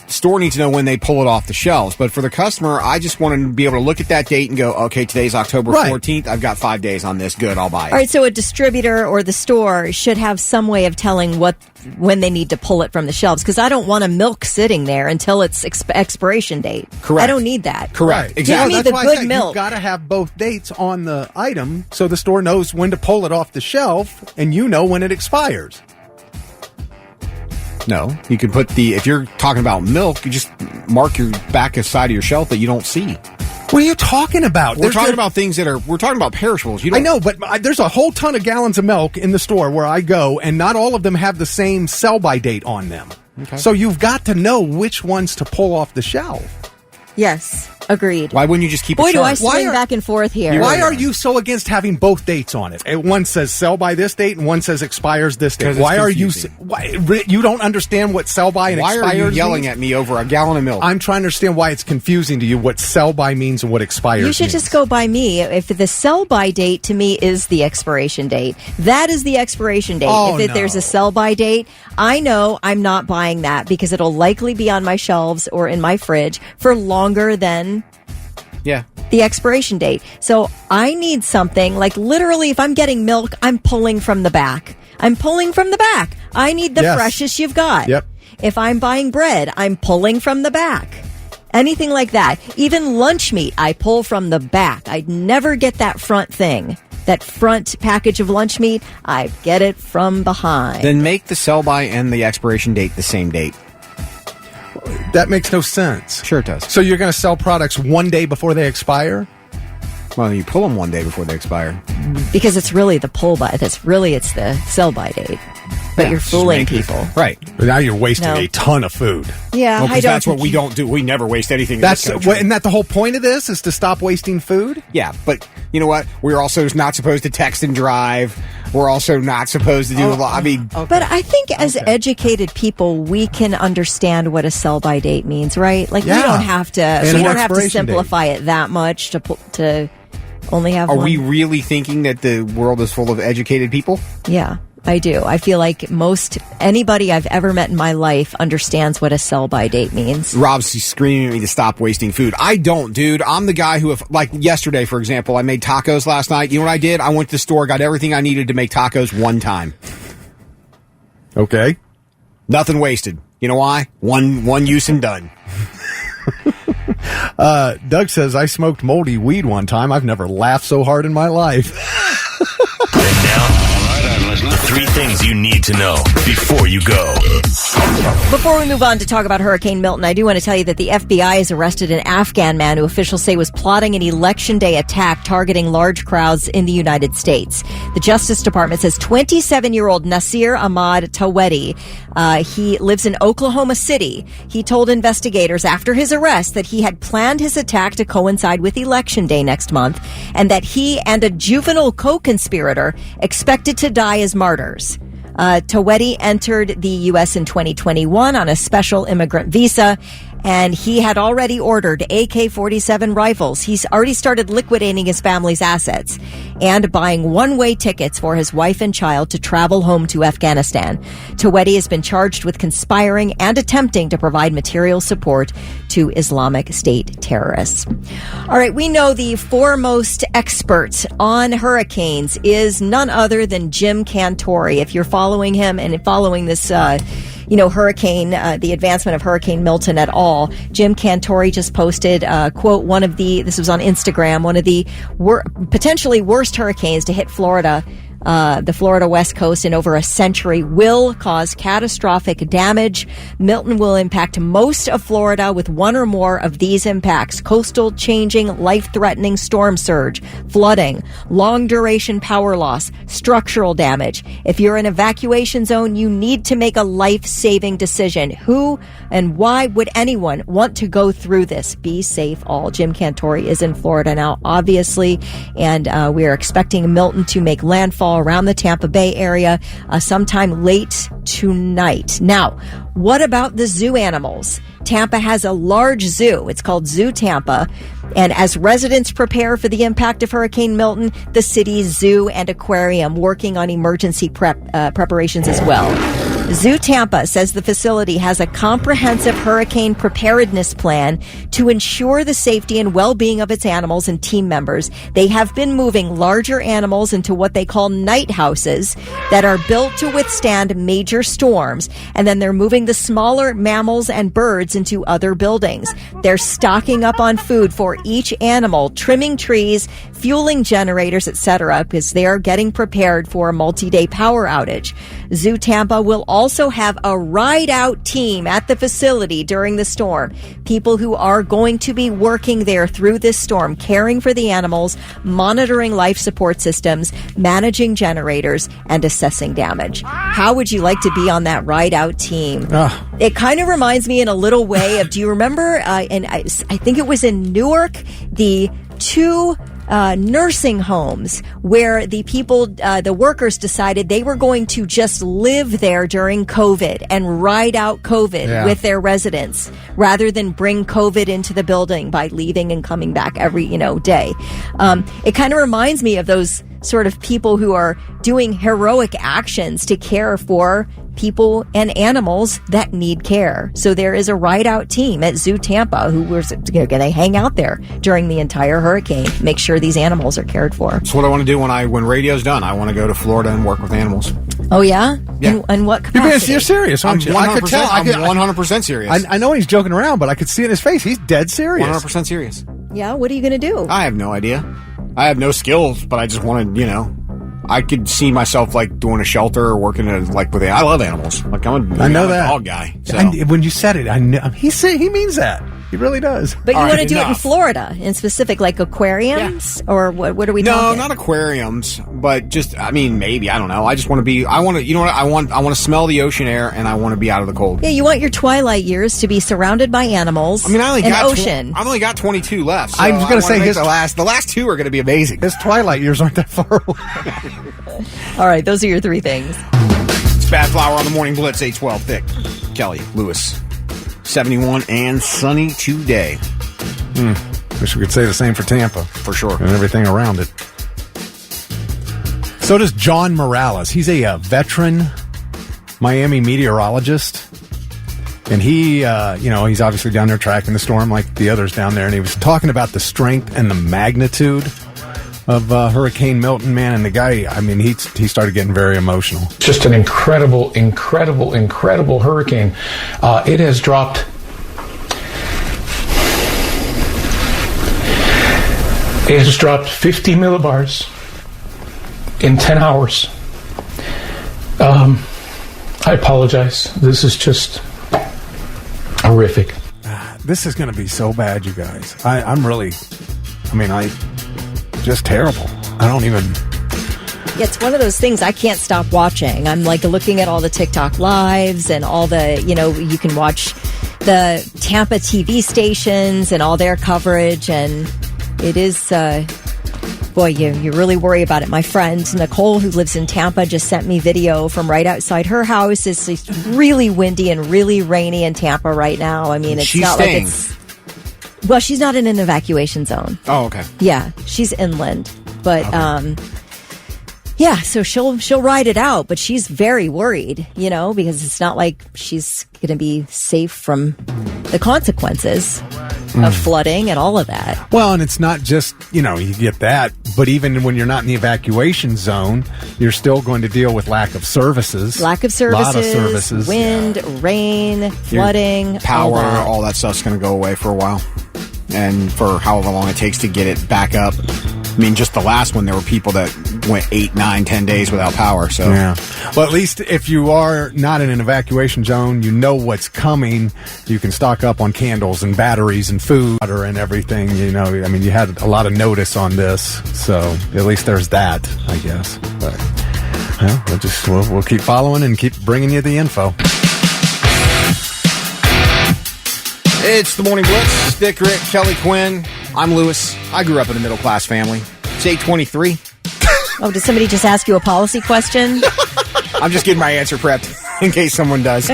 Speaker 3: the store needs to know when they pull it off the shelves. But for the customer, I just want to be able to look at that date and go, okay, today's October 14th. I've got 5 days on this. Good, I'll buy it.
Speaker 5: All right, so a distributor or the store should have some way of telling when they need to pull it from the shelves, because I don't want a milk sitting there until its expiration date.
Speaker 3: Correct.
Speaker 5: I don't need that.
Speaker 3: Correct.
Speaker 4: Right.
Speaker 3: Exactly.
Speaker 5: Give me the good milk.
Speaker 4: You've got to have both dates on the item so the store knows when to pull it off the shelf and you know when it expires.
Speaker 3: No, you can put if you're talking about milk, you just mark your back side of your shelf that you don't see.
Speaker 4: What are you talking about?
Speaker 3: We're talking about things we're talking about perishables. I
Speaker 4: know, but there's a whole ton of gallons of milk in the store where I go, and not all of them have the same sell-by date on them. Okay. So you've got to know which ones to pull off the shelf.
Speaker 5: Yes, agreed.
Speaker 3: Why wouldn't you just keep
Speaker 5: Boy,
Speaker 3: a
Speaker 5: do
Speaker 3: chart?
Speaker 5: I swing back and forth here.
Speaker 4: Why are you so against having both dates on it? And one says sell by this date and one says expires this date. Why are you... You don't understand what sell by and expires
Speaker 3: means? Why are you yelling
Speaker 4: means?
Speaker 3: at me over a gallon of milk?
Speaker 4: I'm trying to understand why it's confusing to you what sell by means and what expires means.
Speaker 5: You should just go by me. If the sell by date to me is the expiration date, that is the expiration date. If there's a sell by date, I know I'm not buying that because it'll likely be on my shelves or in my fridge for longer than the expiration date. So I need something like literally if I'm getting milk, I'm pulling from the back. I need the freshest you've got.
Speaker 4: Yep.
Speaker 5: If I'm buying bread, I'm pulling from the back. Anything like that. Even lunch meat, I pull from the back. I'd never get that front thing. That front package of lunch meat, I get it from behind.
Speaker 3: Then make the sell-by and the expiration date the same date.
Speaker 4: That makes no sense.
Speaker 3: Sure it does.
Speaker 4: So you're going to sell products one day before they expire?
Speaker 3: Well, you pull them one day before they expire.
Speaker 5: Because it's really the pull-by. It's the sell-by date. But you're fooling people.
Speaker 3: Right.
Speaker 4: But now you're wasting a ton of food.
Speaker 5: Yeah,
Speaker 3: I don't. That's what we don't do. We never waste anything.
Speaker 4: Isn't that the whole point of this, is to stop wasting food?
Speaker 3: Yeah, but you know what? We're also not supposed to text and drive. We're also not supposed to do a lot. I mean...
Speaker 5: But I think as educated people, we can understand what a sell-by date means, right? Like, we don't have to simplify it that much to only have one.
Speaker 3: Are we really thinking that the world is full of educated people?
Speaker 5: Yeah. I do. I feel like anybody I've ever met in my life understands what a sell-by date means.
Speaker 3: Rob's screaming at me to stop wasting food. I don't, dude. I'm the guy who, like yesterday, for example, I made tacos last night. You know what I did? I went to the store, got everything I needed to make tacos one time.
Speaker 4: Okay.
Speaker 3: Nothing wasted. You know why? One use and done.
Speaker 4: Doug says, I smoked moldy weed one time. I've never laughed so hard in my life.
Speaker 1: And now, 3 things things you need to know before you go.
Speaker 5: Before we move on to talk about Hurricane Milton, I do want to tell you that the FBI has arrested an Afghan man who officials say was plotting an election day attack targeting large crowds in the United States. The Justice Department says 27-year-old Nasir Ahmad Tawedi, he lives in Oklahoma City. He told investigators after his arrest that he had planned his attack to coincide with Election Day next month and that he and a juvenile co-conspirator expected to die as martyrs. Tawedi entered the U.S. in 2021 on a special immigrant visa, and he had already ordered AK-47 rifles. He's already started liquidating his family's assets and buying one-way tickets for his wife and child to travel home to Afghanistan. Tawedi has been charged with conspiring and attempting to provide material support to Islamic State terrorists. All right, we know the foremost expert on hurricanes is none other than Jim Cantore. If you're following him and following this hurricane, the advancement of Hurricane Milton at all. Jim Cantore just posted, quote, this was on Instagram, one of the potentially worst hurricanes to hit Florida, the Florida West Coast in over a century, will cause catastrophic damage. Milton will impact most of Florida with one or more of these impacts: coastal changing, life-threatening storm surge, flooding, long-duration power loss, structural damage. If you're in evacuation zone, you need to make a life-saving decision. Who and why would anyone want to go through this? Be safe all. Jim Cantore is in Florida now, obviously, and we are expecting Milton to make landfall around the Tampa Bay area sometime late tonight. Now, what about the zoo animals? Tampa has a large zoo. It's called Zoo Tampa. And as residents prepare for the impact of Hurricane Milton, the city's zoo and aquarium working on emergency preparations as well. Zoo Tampa says the facility has a comprehensive hurricane preparedness plan to ensure the safety and well-being of its animals and team members. They have been moving larger animals into what they call night houses that are built to withstand major storms. And then they're moving the smaller mammals and birds into other buildings. They're stocking up on food for each animal, trimming trees, fueling generators, etc., because they are getting prepared for a multi-day power outage. Zoo Tampa will also have a ride-out team at the facility during the storm. People who are going to be working there through this storm, caring for the animals, monitoring life support systems, managing generators, and assessing damage. How would you like to be on that ride-out team? It kind of reminds me in a little way of, do you remember, and I think it was in Newark, the two nursing homes where the people, the workers decided they were going to just live there during COVID and ride out COVID with their residents rather than bring COVID into the building by leaving and coming back every, day. It kind of reminds me of those sort of people who are doing heroic actions to care for people and animals that need care. So there is a ride-out team at Zoo Tampa who was going to hang out there during the entire hurricane, make sure these animals are cared for.
Speaker 3: That's what I want to do when radio's done. I want to go to Florida and work with animals.
Speaker 5: Oh, yeah?
Speaker 3: Yeah.
Speaker 5: In what capacity?
Speaker 4: You're serious, aren't you?
Speaker 3: I could tell. I'm 100% serious.
Speaker 4: I know he's joking around, but I could see in his face. He's dead serious.
Speaker 3: 100% serious.
Speaker 5: Yeah, what are you going to do?
Speaker 3: I have no idea. I have no skills, but I just want to, I could see myself doing a shelter or working with I love animals.
Speaker 4: I know that.
Speaker 3: Dog guy. So.
Speaker 4: When you said it, I knew he means that. He really does.
Speaker 5: But you want to do it in Florida, in specific, like aquariums, or what are we talking?
Speaker 3: No, not aquariums, but just maybe, I don't know. I just want to be. I want to. You know what? I want to smell the ocean air, and I want to be out of the cold.
Speaker 5: Yeah, you want your twilight years to be surrounded by animals.
Speaker 3: I only got
Speaker 5: ocean.
Speaker 3: I've only got 22 left. So
Speaker 4: I was going to say
Speaker 3: the last two are going to be amazing.
Speaker 4: His twilight years aren't that far away.
Speaker 5: All right, those are your three things.
Speaker 3: It's Bad Flower on the Morning Blitz, 812 thick. Kelly Lewis. 71 and sunny today.
Speaker 4: Wish we could say the same for Tampa.
Speaker 3: For sure.
Speaker 4: And everything around it. So does John Morales. He's a veteran Miami meteorologist. And he, he's obviously down there tracking the storm like the others down there. And he was talking about the strength and the magnitude of Hurricane Milton, man. And the guy, he started getting very emotional.
Speaker 12: Just an incredible hurricane. It has dropped. It has dropped 50 millibars in 10 hours. I apologize. This is just horrific.
Speaker 4: This is going to be so bad, you guys. I'm just terrible. I don't even...
Speaker 5: Yeah, it's one of those things I can't stop watching. I'm like looking at all the TikTok lives and all the, you can watch the Tampa TV stations and all their coverage. And it is, boy, you really worry about it. My friend Nicole, who lives in Tampa, just sent me video from right outside her house. It's really windy and really rainy in Tampa right now. I mean, it's
Speaker 3: she's
Speaker 5: not
Speaker 3: staying.
Speaker 5: like it's... Well, she's not in an evacuation zone.
Speaker 3: Oh, okay.
Speaker 5: Yeah, she's inland. But,
Speaker 3: okay.
Speaker 5: Yeah, so she'll ride it out, but she's very worried, because it's not like she's going to be safe from the consequences of flooding and all of that.
Speaker 4: Well, and it's not just, you get that, but even when you're not in the evacuation zone, you're still going to deal with lack of services.
Speaker 5: Lack of services,
Speaker 4: lot of services.
Speaker 5: Wind, rain, flooding,
Speaker 3: power, all that stuff's going to go away for a while. And for however long it takes to get it back up. I mean, just the last one, there were people that went 8, 9, 10 days without power. So,
Speaker 4: yeah. Well, at least if you are not in an evacuation zone, you know what's coming. You can stock up on candles and batteries and food and everything. You had a lot of notice on this, so at least there's that, I guess. But we'll keep following and keep bringing you the info.
Speaker 3: It's the Morning Blitz. Dick, Rick, Kelly, Quinn. I'm Lewis. I grew up in a middle-class family. It's 8:23.
Speaker 5: Oh, did somebody just ask you a policy question?
Speaker 3: I'm just getting my answer prepped in case someone does.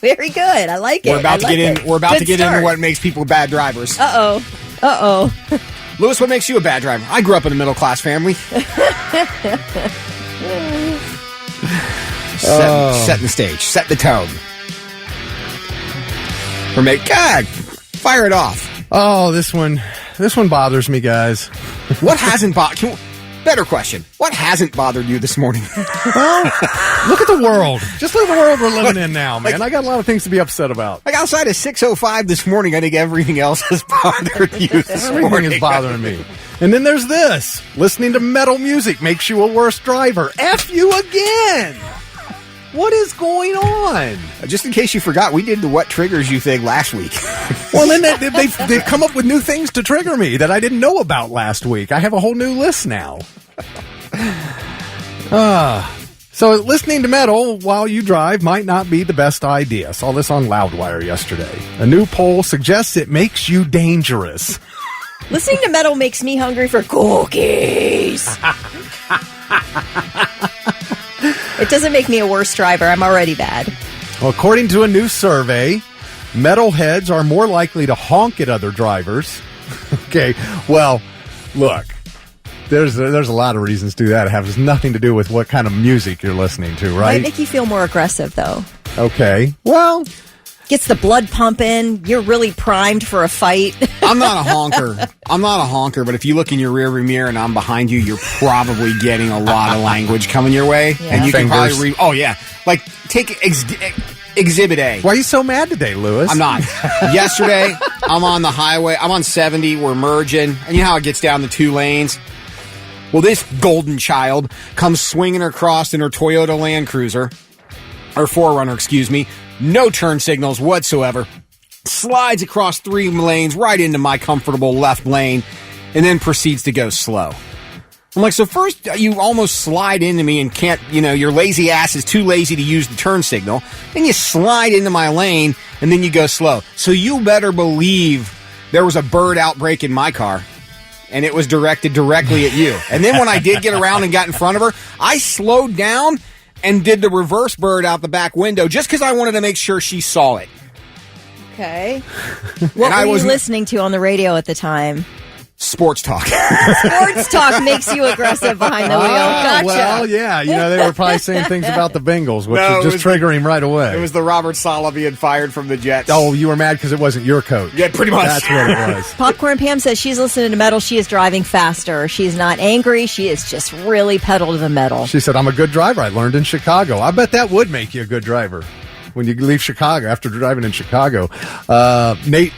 Speaker 5: Very good. I like it.
Speaker 3: We're about to get into what makes people bad drivers.
Speaker 5: Uh-oh.
Speaker 3: Lewis, what makes you a bad driver? I grew up in a middle-class family. Setting the stage. Set the tone. Or fire it off.
Speaker 4: Oh, this one bothers me, guys.
Speaker 3: What hasn't bothered? Better question. What hasn't bothered you this morning?
Speaker 4: Well, look at the world. Just look at the world we're living in now, man. I got a lot of things to be upset about.
Speaker 3: Like outside of 6:05 this morning, I think everything else has bothered you this morning.
Speaker 4: Everything is bothering me. And then there's this. Listening to metal music makes you a worse driver. F you again. What is going on?
Speaker 3: Just in case you forgot, we did the what triggers you thing last week.
Speaker 4: Well, then they've come up with new things to trigger me that I didn't know about last week. I have a whole new list now. So listening to metal while you drive might not be the best idea. Saw this on Loudwire yesterday. A new poll suggests it makes you dangerous.
Speaker 5: Listening to metal makes me hungry for cookies. It doesn't make me a worse driver. I'm already bad.
Speaker 4: Well, according to a new survey, metalheads are more likely to honk at other drivers. Okay, well, look, there's a lot of reasons to do that. It has nothing to do with what kind of music you're listening to, right?
Speaker 5: Might make you feel more aggressive, though.
Speaker 4: Okay, well...
Speaker 5: Gets the blood pumping. You're really primed for a fight.
Speaker 3: I'm not a honker, but if you look in your rearview mirror and I'm behind you, you're probably getting a lot of language coming your way. Yeah. And you can probably read... Oh, yeah. Like, take Exhibit A.
Speaker 4: Why are you so mad today, Lewis?
Speaker 3: I'm not. Yesterday, I'm on the highway. I'm on 70. We're merging. And you know how it gets down the 2 lanes? Well, this golden child comes swinging across in her Toyota Land Cruiser. Or 4Runner, excuse me. No turn signals whatsoever. Slides across 3 lanes right into my comfortable left lane. And then proceeds to go slow. I'm like, so first you almost slide into me and can't, your lazy ass is too lazy to use the turn signal. Then you slide into my lane and then you go slow. So you better believe there was a bird outbreak in my car. And it was directed directly at you. And then when I did get around and got in front of her, I slowed down and did the reverse bird out the back window just because I wanted to make sure she saw it.
Speaker 5: Okay. What were you listening to on the radio at the time?
Speaker 4: Sports talk.
Speaker 5: Sports talk makes you aggressive behind the wheel. Gotcha.
Speaker 4: Well, yeah. They were probably saying things about the Bengals, which was just triggering right away.
Speaker 3: It was the Robert Saleh being fired from the Jets.
Speaker 4: Oh, you were mad because it wasn't your coach.
Speaker 3: Yeah, pretty much.
Speaker 4: That's what it was.
Speaker 5: Popcorn Pam says she's listening to metal. She is driving faster. She's not angry. She is just really pedal to the metal.
Speaker 4: She said, I'm a good driver. I learned in Chicago. I bet that would make you a good driver when you leave Chicago after driving in Chicago. Nate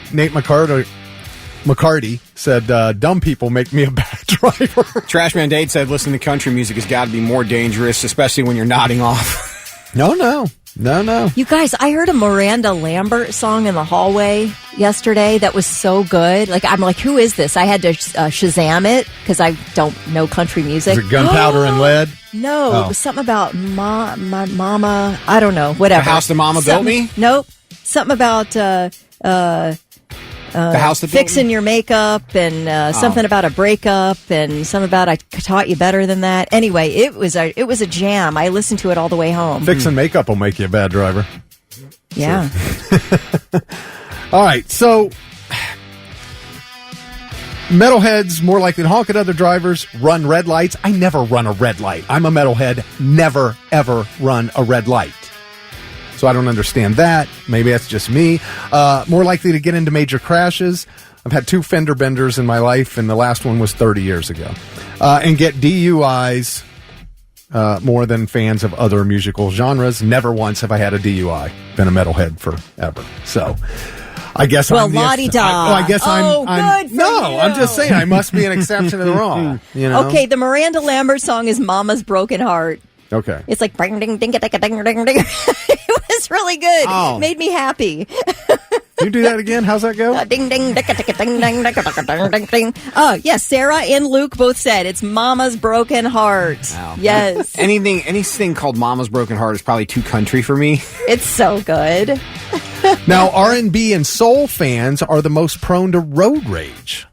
Speaker 4: McCarty said, dumb people make me a bad driver.
Speaker 3: Trashman Dade said, listening to country music has got to be more dangerous, especially when you're nodding off.
Speaker 4: No. No.
Speaker 5: You guys, I heard a Miranda Lambert song in the hallway yesterday that was so good. Like, I'm like, who is this? I had to Shazam it because I don't know country music.
Speaker 4: Is it Gunpowder and Lead?
Speaker 5: No, It was something about my mama. I don't know. Whatever.
Speaker 3: The House the Mama Built Me?
Speaker 5: Nope. Something about
Speaker 3: The House that Built
Speaker 5: fixing
Speaker 3: Me?
Speaker 5: your makeup and something about a breakup and something about I taught you better than that. Anyway, it was a jam. I listened to it all the way home.
Speaker 4: Fixing makeup will make you a bad driver.
Speaker 5: Yeah.
Speaker 4: All right, so metalheads more likely to honk at other drivers, run red lights. I never run a red light. I'm a metalhead. Never, ever run a red light. So I don't understand that. Maybe that's just me. More likely to get into major crashes. I've had 2 fender benders in my life, and the last one was 30 years ago. And get DUIs more than fans of other musical genres. Never once have I had a DUI. Been a metalhead forever. So I guess I'm
Speaker 5: la-di-da.
Speaker 4: I guess I'm
Speaker 5: good for you.
Speaker 4: I'm just saying I must be an exception to the rule. You know?
Speaker 5: Okay, the Miranda Lambert song is Mama's Broken Heart.
Speaker 4: Okay.
Speaker 5: It's like ding ding ding ding ding ding ding. It was really good.
Speaker 3: Oh.
Speaker 5: Made me happy.
Speaker 4: You do that again? How's that go?
Speaker 5: Ding ding ding ding ding ding ding ding. Oh yes, Sarah and Luke both said it's Mama's Broken Heart.
Speaker 3: Wow.
Speaker 5: Yes.
Speaker 3: Anything called Mama's Broken Heart is probably too country for me.
Speaker 5: It's so good.
Speaker 4: Now, R&B and soul fans are the most prone to road rage,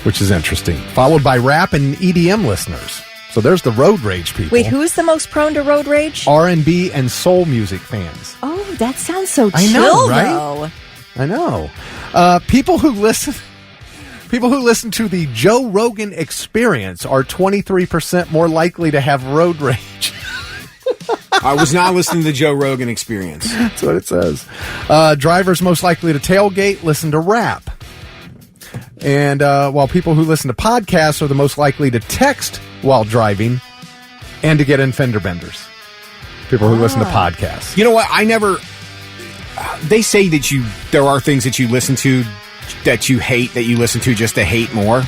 Speaker 4: which is interesting, followed by rap and EDM listeners. So there's the road rage people.
Speaker 5: Wait, who's the most prone to road rage?
Speaker 4: R&B and soul music fans.
Speaker 5: Oh, that sounds so chill,
Speaker 4: I know, right?
Speaker 5: though.
Speaker 4: I know. People who listen to the Joe Rogan Experience are 23% more likely to have road rage.
Speaker 3: I was not listening to the Joe Rogan Experience.
Speaker 4: That's what it says. Drivers most likely to tailgate listen to rap. And while people who listen to podcasts are the most likely to text while driving and to get in fender benders. People who listen to podcasts.
Speaker 3: You know what? They say that there are things that you listen to that you hate that you listen to just to hate more.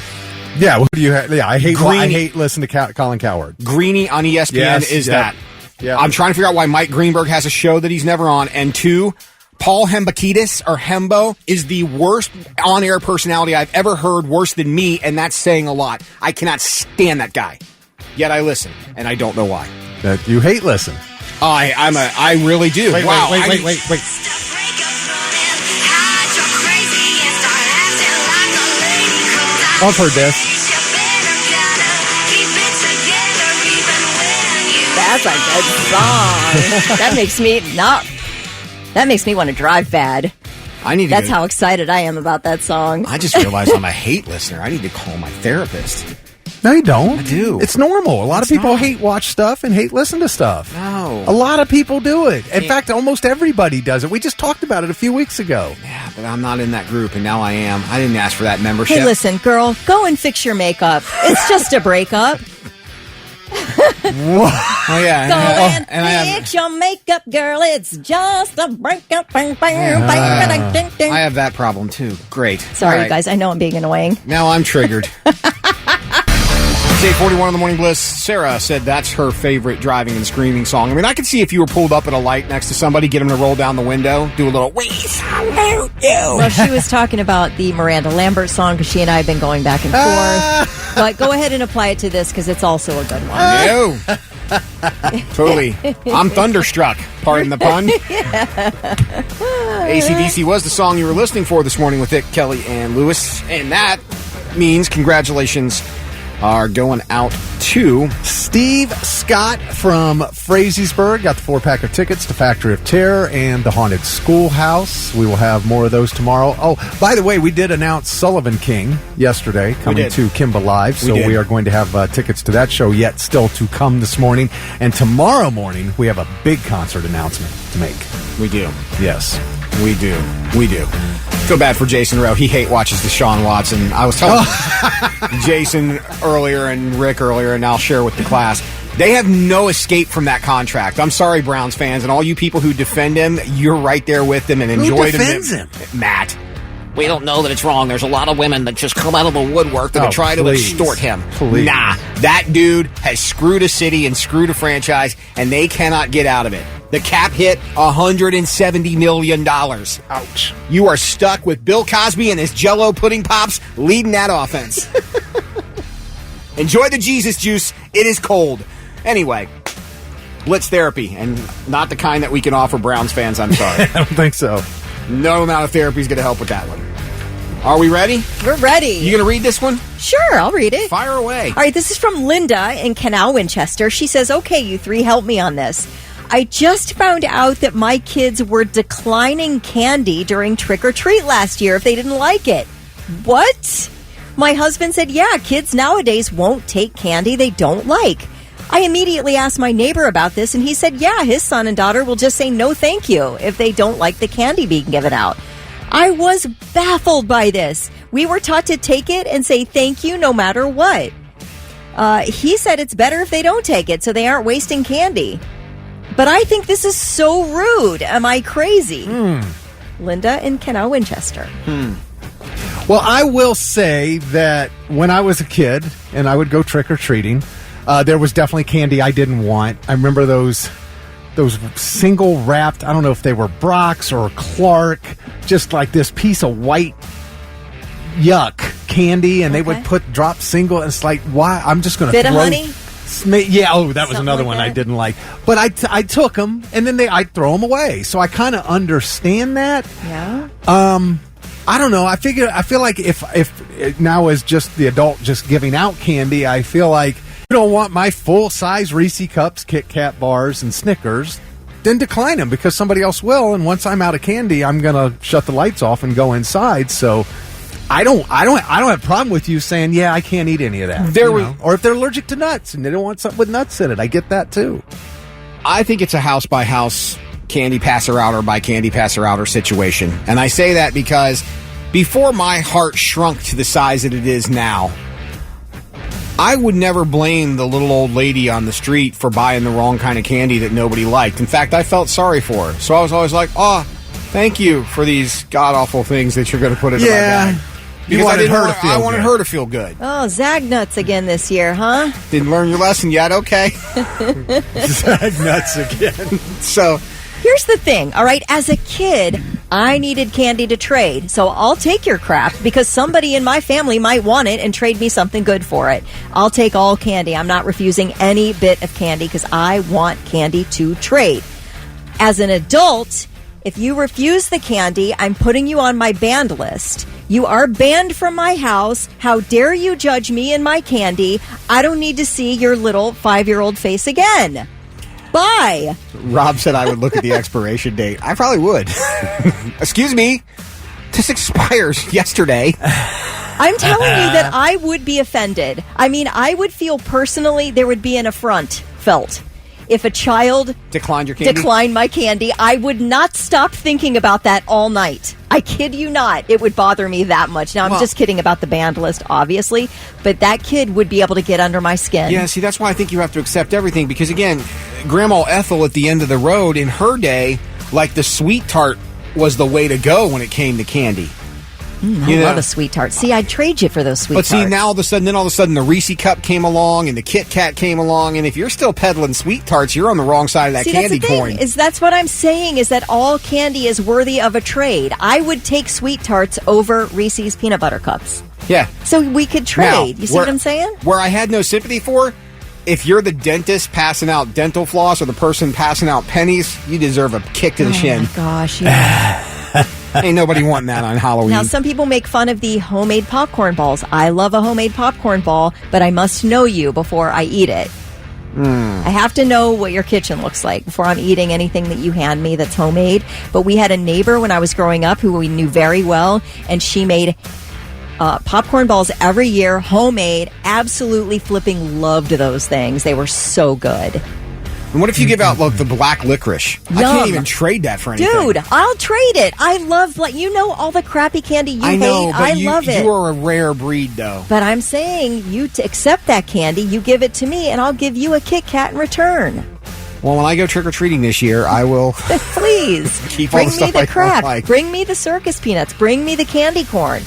Speaker 4: Yeah, what do you? I hate listening to Colin Cowherd.
Speaker 3: Greeny on ESPN is that.
Speaker 4: Yeah.
Speaker 3: I'm trying to figure out why Mike Greenberg has a show that he's never on. And 2, Paul Hembakidis, or Hembo, is the worst on-air personality I've ever heard, worse than me, and that's saying a lot. I cannot stand that guy. Yet I listen, and I don't know why.
Speaker 4: That you hate listen.
Speaker 3: I really do.
Speaker 4: Wait. I've heard this.
Speaker 5: That's a good song. That makes me want to drive bad. That's how excited I am about that song.
Speaker 3: I just realized I'm a hate listener. I need to call my therapist.
Speaker 4: No, you don't.
Speaker 3: I do.
Speaker 4: It's normal. A lot of people hate watch stuff and hate listen to stuff.
Speaker 3: No.
Speaker 4: A lot of people do it. In fact, almost everybody does it. We just talked about it a few weeks ago.
Speaker 3: Yeah, but I'm not in that group, and now I am. I didn't ask for that membership.
Speaker 5: Hey, listen, girl, go and fix your makeup. It's just a breakup.
Speaker 3: Oh, yeah.
Speaker 5: Go and fix your makeup, girl. It's just a breakup.
Speaker 3: I have that problem, too. Great.
Speaker 5: Sorry,
Speaker 3: All right.
Speaker 5: you guys. I know I'm being annoying.
Speaker 3: Now I'm triggered. It's 8:41 in the Morning Bliss. Sarah said that's her favorite driving and screaming song. I mean, I could see if you were pulled up at a light next to somebody, get them to roll down the window, do a little, we salute you.
Speaker 5: Well, she was talking about the Miranda Lambert song because she and I have been going back and forth. But go ahead and apply it to this because it's also a good one.
Speaker 3: No. Totally. I'm thunderstruck. Pardon the pun. AC/DC was the song you were listening for this morning with it, Kelly and Lewis. And that means congratulations are going out to
Speaker 4: Steve Scott from Frazeysburg. Got the 4-pack of tickets to Factory of Terror and the Haunted Schoolhouse. We will have more of those tomorrow. Oh, by the way, we did announce Sullivan King yesterday coming to Kimba Live. So we are going to have tickets to that show yet still to come this morning. And tomorrow morning, we have a big concert announcement to make.
Speaker 3: We do.
Speaker 4: Yes.
Speaker 3: We do. Feel bad for Jason Rowe. He hate watches Deshaun Watson. I was telling Jason earlier and Rick earlier, and I'll share with the class. They have no escape from that contract. I'm sorry, Browns fans, and all you people who defend him, you're right there with him and enjoyed him.
Speaker 4: Who defends him?
Speaker 3: Matt. We don't know that it's wrong. There's a lot of women that just come out of the woodwork that try to extort him.
Speaker 4: Please.
Speaker 3: Nah, that dude has screwed a city and screwed a franchise, and they cannot get out of it. The cap hit $170 million.
Speaker 4: Ouch.
Speaker 3: You are stuck with Bill Cosby and his Jell-O pudding pops leading that offense. Enjoy the Jesus juice. It is cold. Anyway, Blitz Therapy, and not the kind that we can offer Browns fans, I'm sorry.
Speaker 4: I don't think so.
Speaker 3: No amount of therapy is going to help with that one. Are we ready?
Speaker 5: We're ready.
Speaker 3: You going to read this one?
Speaker 5: Sure, I'll read it.
Speaker 3: Fire away.
Speaker 5: All right, this is from Linda in Canal, Winchester. She says, okay, you three, help me on this. I just found out that my kids were declining candy during trick or treat last year if they didn't like it. What? My husband said, yeah, kids nowadays won't take candy they don't like. I immediately asked my neighbor about this, and he said, yeah, his son and daughter will just say no thank you if they don't like the candy being given out. I was baffled by this. We were taught to take it and say thank you no matter what. He said it's better if they don't take it so they aren't wasting candy. But I think this is so rude. Am I crazy? Linda in Canal, Winchester.
Speaker 4: Well, I will say that when I was a kid and I would go trick-or-treating, there was definitely candy I didn't want. I remember those single wrapped, I don't know if they were Brock's or Clark, just like this piece of white yuck candy, and they would drop single, and it's like, why? I'm just going to
Speaker 5: Bit of honey?
Speaker 4: Yeah, that was another
Speaker 5: like
Speaker 4: one
Speaker 5: that?
Speaker 4: I didn't like. But I took them, and then I'd throw them away. So I kind of understand that.
Speaker 5: Yeah.
Speaker 4: I don't know. I feel like if now as just the adult just giving out candy, I feel like you don't want my full-size Reese Cups, Kit Kat bars, and Snickers, then decline them because somebody else will. And once I'm out of candy, I'm going to shut the lights off and go inside. So I don't have a problem with you saying, yeah, I can't eat any of that. Or if they're allergic to nuts and they don't want something with nuts in it, I get that too.
Speaker 3: I think it's a house-by-house candy passer-outer by candy passer-outer situation. And I say that because before my heart shrunk to the size that it is now, I would never blame the little old lady on the street for buying the wrong kind of candy that nobody liked. In fact, I felt sorry for her. So I was always like, oh, thank you for these god-awful things that you're going to put into my bag. Because I wanted her to feel good.
Speaker 5: Oh, Zag nuts again this year, huh?
Speaker 3: Didn't learn your lesson yet? Okay.
Speaker 4: Zag nuts again.
Speaker 3: So
Speaker 5: here's the thing, all right? As a kid, I needed candy to trade, so I'll take your crap because somebody in my family might want it and trade me something good for it. I'll take all candy. I'm not refusing any bit of candy because I want candy to trade. As an adult, if you refuse the candy, I'm putting you on my banned list. You are banned from my house. How dare you judge me and my candy? I don't need to see your little 5-year-old face again. Bye.
Speaker 3: Rob said I would look at the expiration date. I probably would. Excuse me. This expires yesterday.
Speaker 5: I'm telling you that I would be offended. I mean, I would feel personally there would be an affront felt. If a child declined my candy, I would not stop thinking about that all night. I kid you not. It would bother me that much. Now, I'm just kidding about the banned list, obviously, but that kid would be able to get under my skin.
Speaker 3: Yeah, see, that's why I think you have to accept everything, because, again, Grandma Ethel at the end of the road, in her day, like the sweet tart was the way to go when it came to candy.
Speaker 5: I love a sweet tart. See, I'd trade you for those sweet tarts.
Speaker 3: But see, now all of a sudden, the Reese Cup came along and the Kit Kat came along, and if you're still peddling sweet tarts, you're on the wrong side of that candy coin.
Speaker 5: That's what I'm saying, is that all candy is worthy of a trade. I would take sweet tarts over Reese's peanut butter cups.
Speaker 3: Yeah.
Speaker 5: So we could trade.
Speaker 3: Now,
Speaker 5: you see what I'm saying?
Speaker 3: Where I had no sympathy for, if you're the dentist passing out dental floss or the person passing out pennies, you deserve a kick to the shin.
Speaker 5: Oh my gosh, yeah.
Speaker 3: Ain't nobody wanting that on Halloween.
Speaker 5: Now, some people make fun of the homemade popcorn balls. I love a homemade popcorn ball, but I must know you before I eat it. I have to know what your kitchen looks like before I'm eating anything that you hand me that's homemade. But we had a neighbor when I was growing up who we knew very well, and she made popcorn balls every year, homemade. Absolutely flipping loved those things. They were so good.
Speaker 3: And what if you give out the black licorice?
Speaker 5: Yum.
Speaker 3: I can't even trade that for anything.
Speaker 5: Dude, I'll trade it. I love, all the crappy candy you hate. I love it.
Speaker 3: You are a rare breed, though.
Speaker 5: But I'm saying, you to accept that candy, you give it to me, and I'll give you a Kit Kat in return.
Speaker 3: Well, when I go trick-or-treating this year, I will
Speaker 5: Please.
Speaker 3: keep all
Speaker 5: Bring
Speaker 3: the
Speaker 5: me
Speaker 3: stuff
Speaker 5: the
Speaker 3: I
Speaker 5: crap.
Speaker 3: don't like.
Speaker 5: Bring me the circus peanuts. Bring me the candy corn.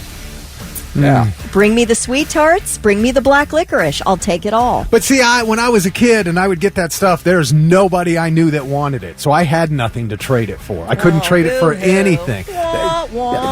Speaker 3: Yeah.
Speaker 5: Bring me the sweet tarts. Bring me the black licorice. I'll take it all.
Speaker 4: But see, when I was a kid and I would get that stuff, there's nobody I knew that wanted it. So I had nothing to trade it for. I couldn't trade it for anything.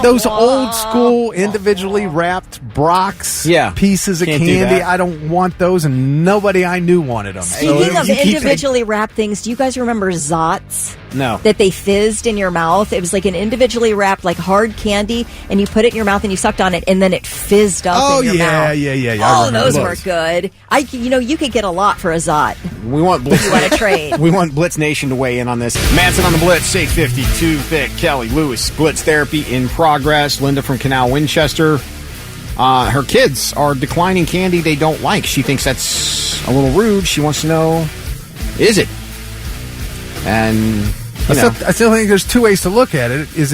Speaker 4: Those old school individually wrapped Brock's pieces of
Speaker 3: Can't do
Speaker 4: candy,
Speaker 3: that.
Speaker 4: I don't want those, and nobody I knew wanted them.
Speaker 5: Speaking of individually wrapped things, do you guys remember Zots?
Speaker 3: No.
Speaker 5: That they fizzed in your mouth. It was like an individually wrapped, like hard candy, and you put it in your mouth and you sucked on it, and then it fizzed up in your mouth.
Speaker 4: Yeah.
Speaker 5: Oh, those were good. You could get a lot for a Zot.
Speaker 3: We want Blitz.
Speaker 5: You want to trade?
Speaker 3: We want Blitz Nation to weigh in on this. Manson on the Blitz, 652 Thick, Kelly Lewis, Blitz Therapy in progress. Linda from Canal Winchester. Her kids are declining candy they don't like. She thinks that's a little rude. She wants to know, is it? And
Speaker 4: I still think there's two ways to look at it. Is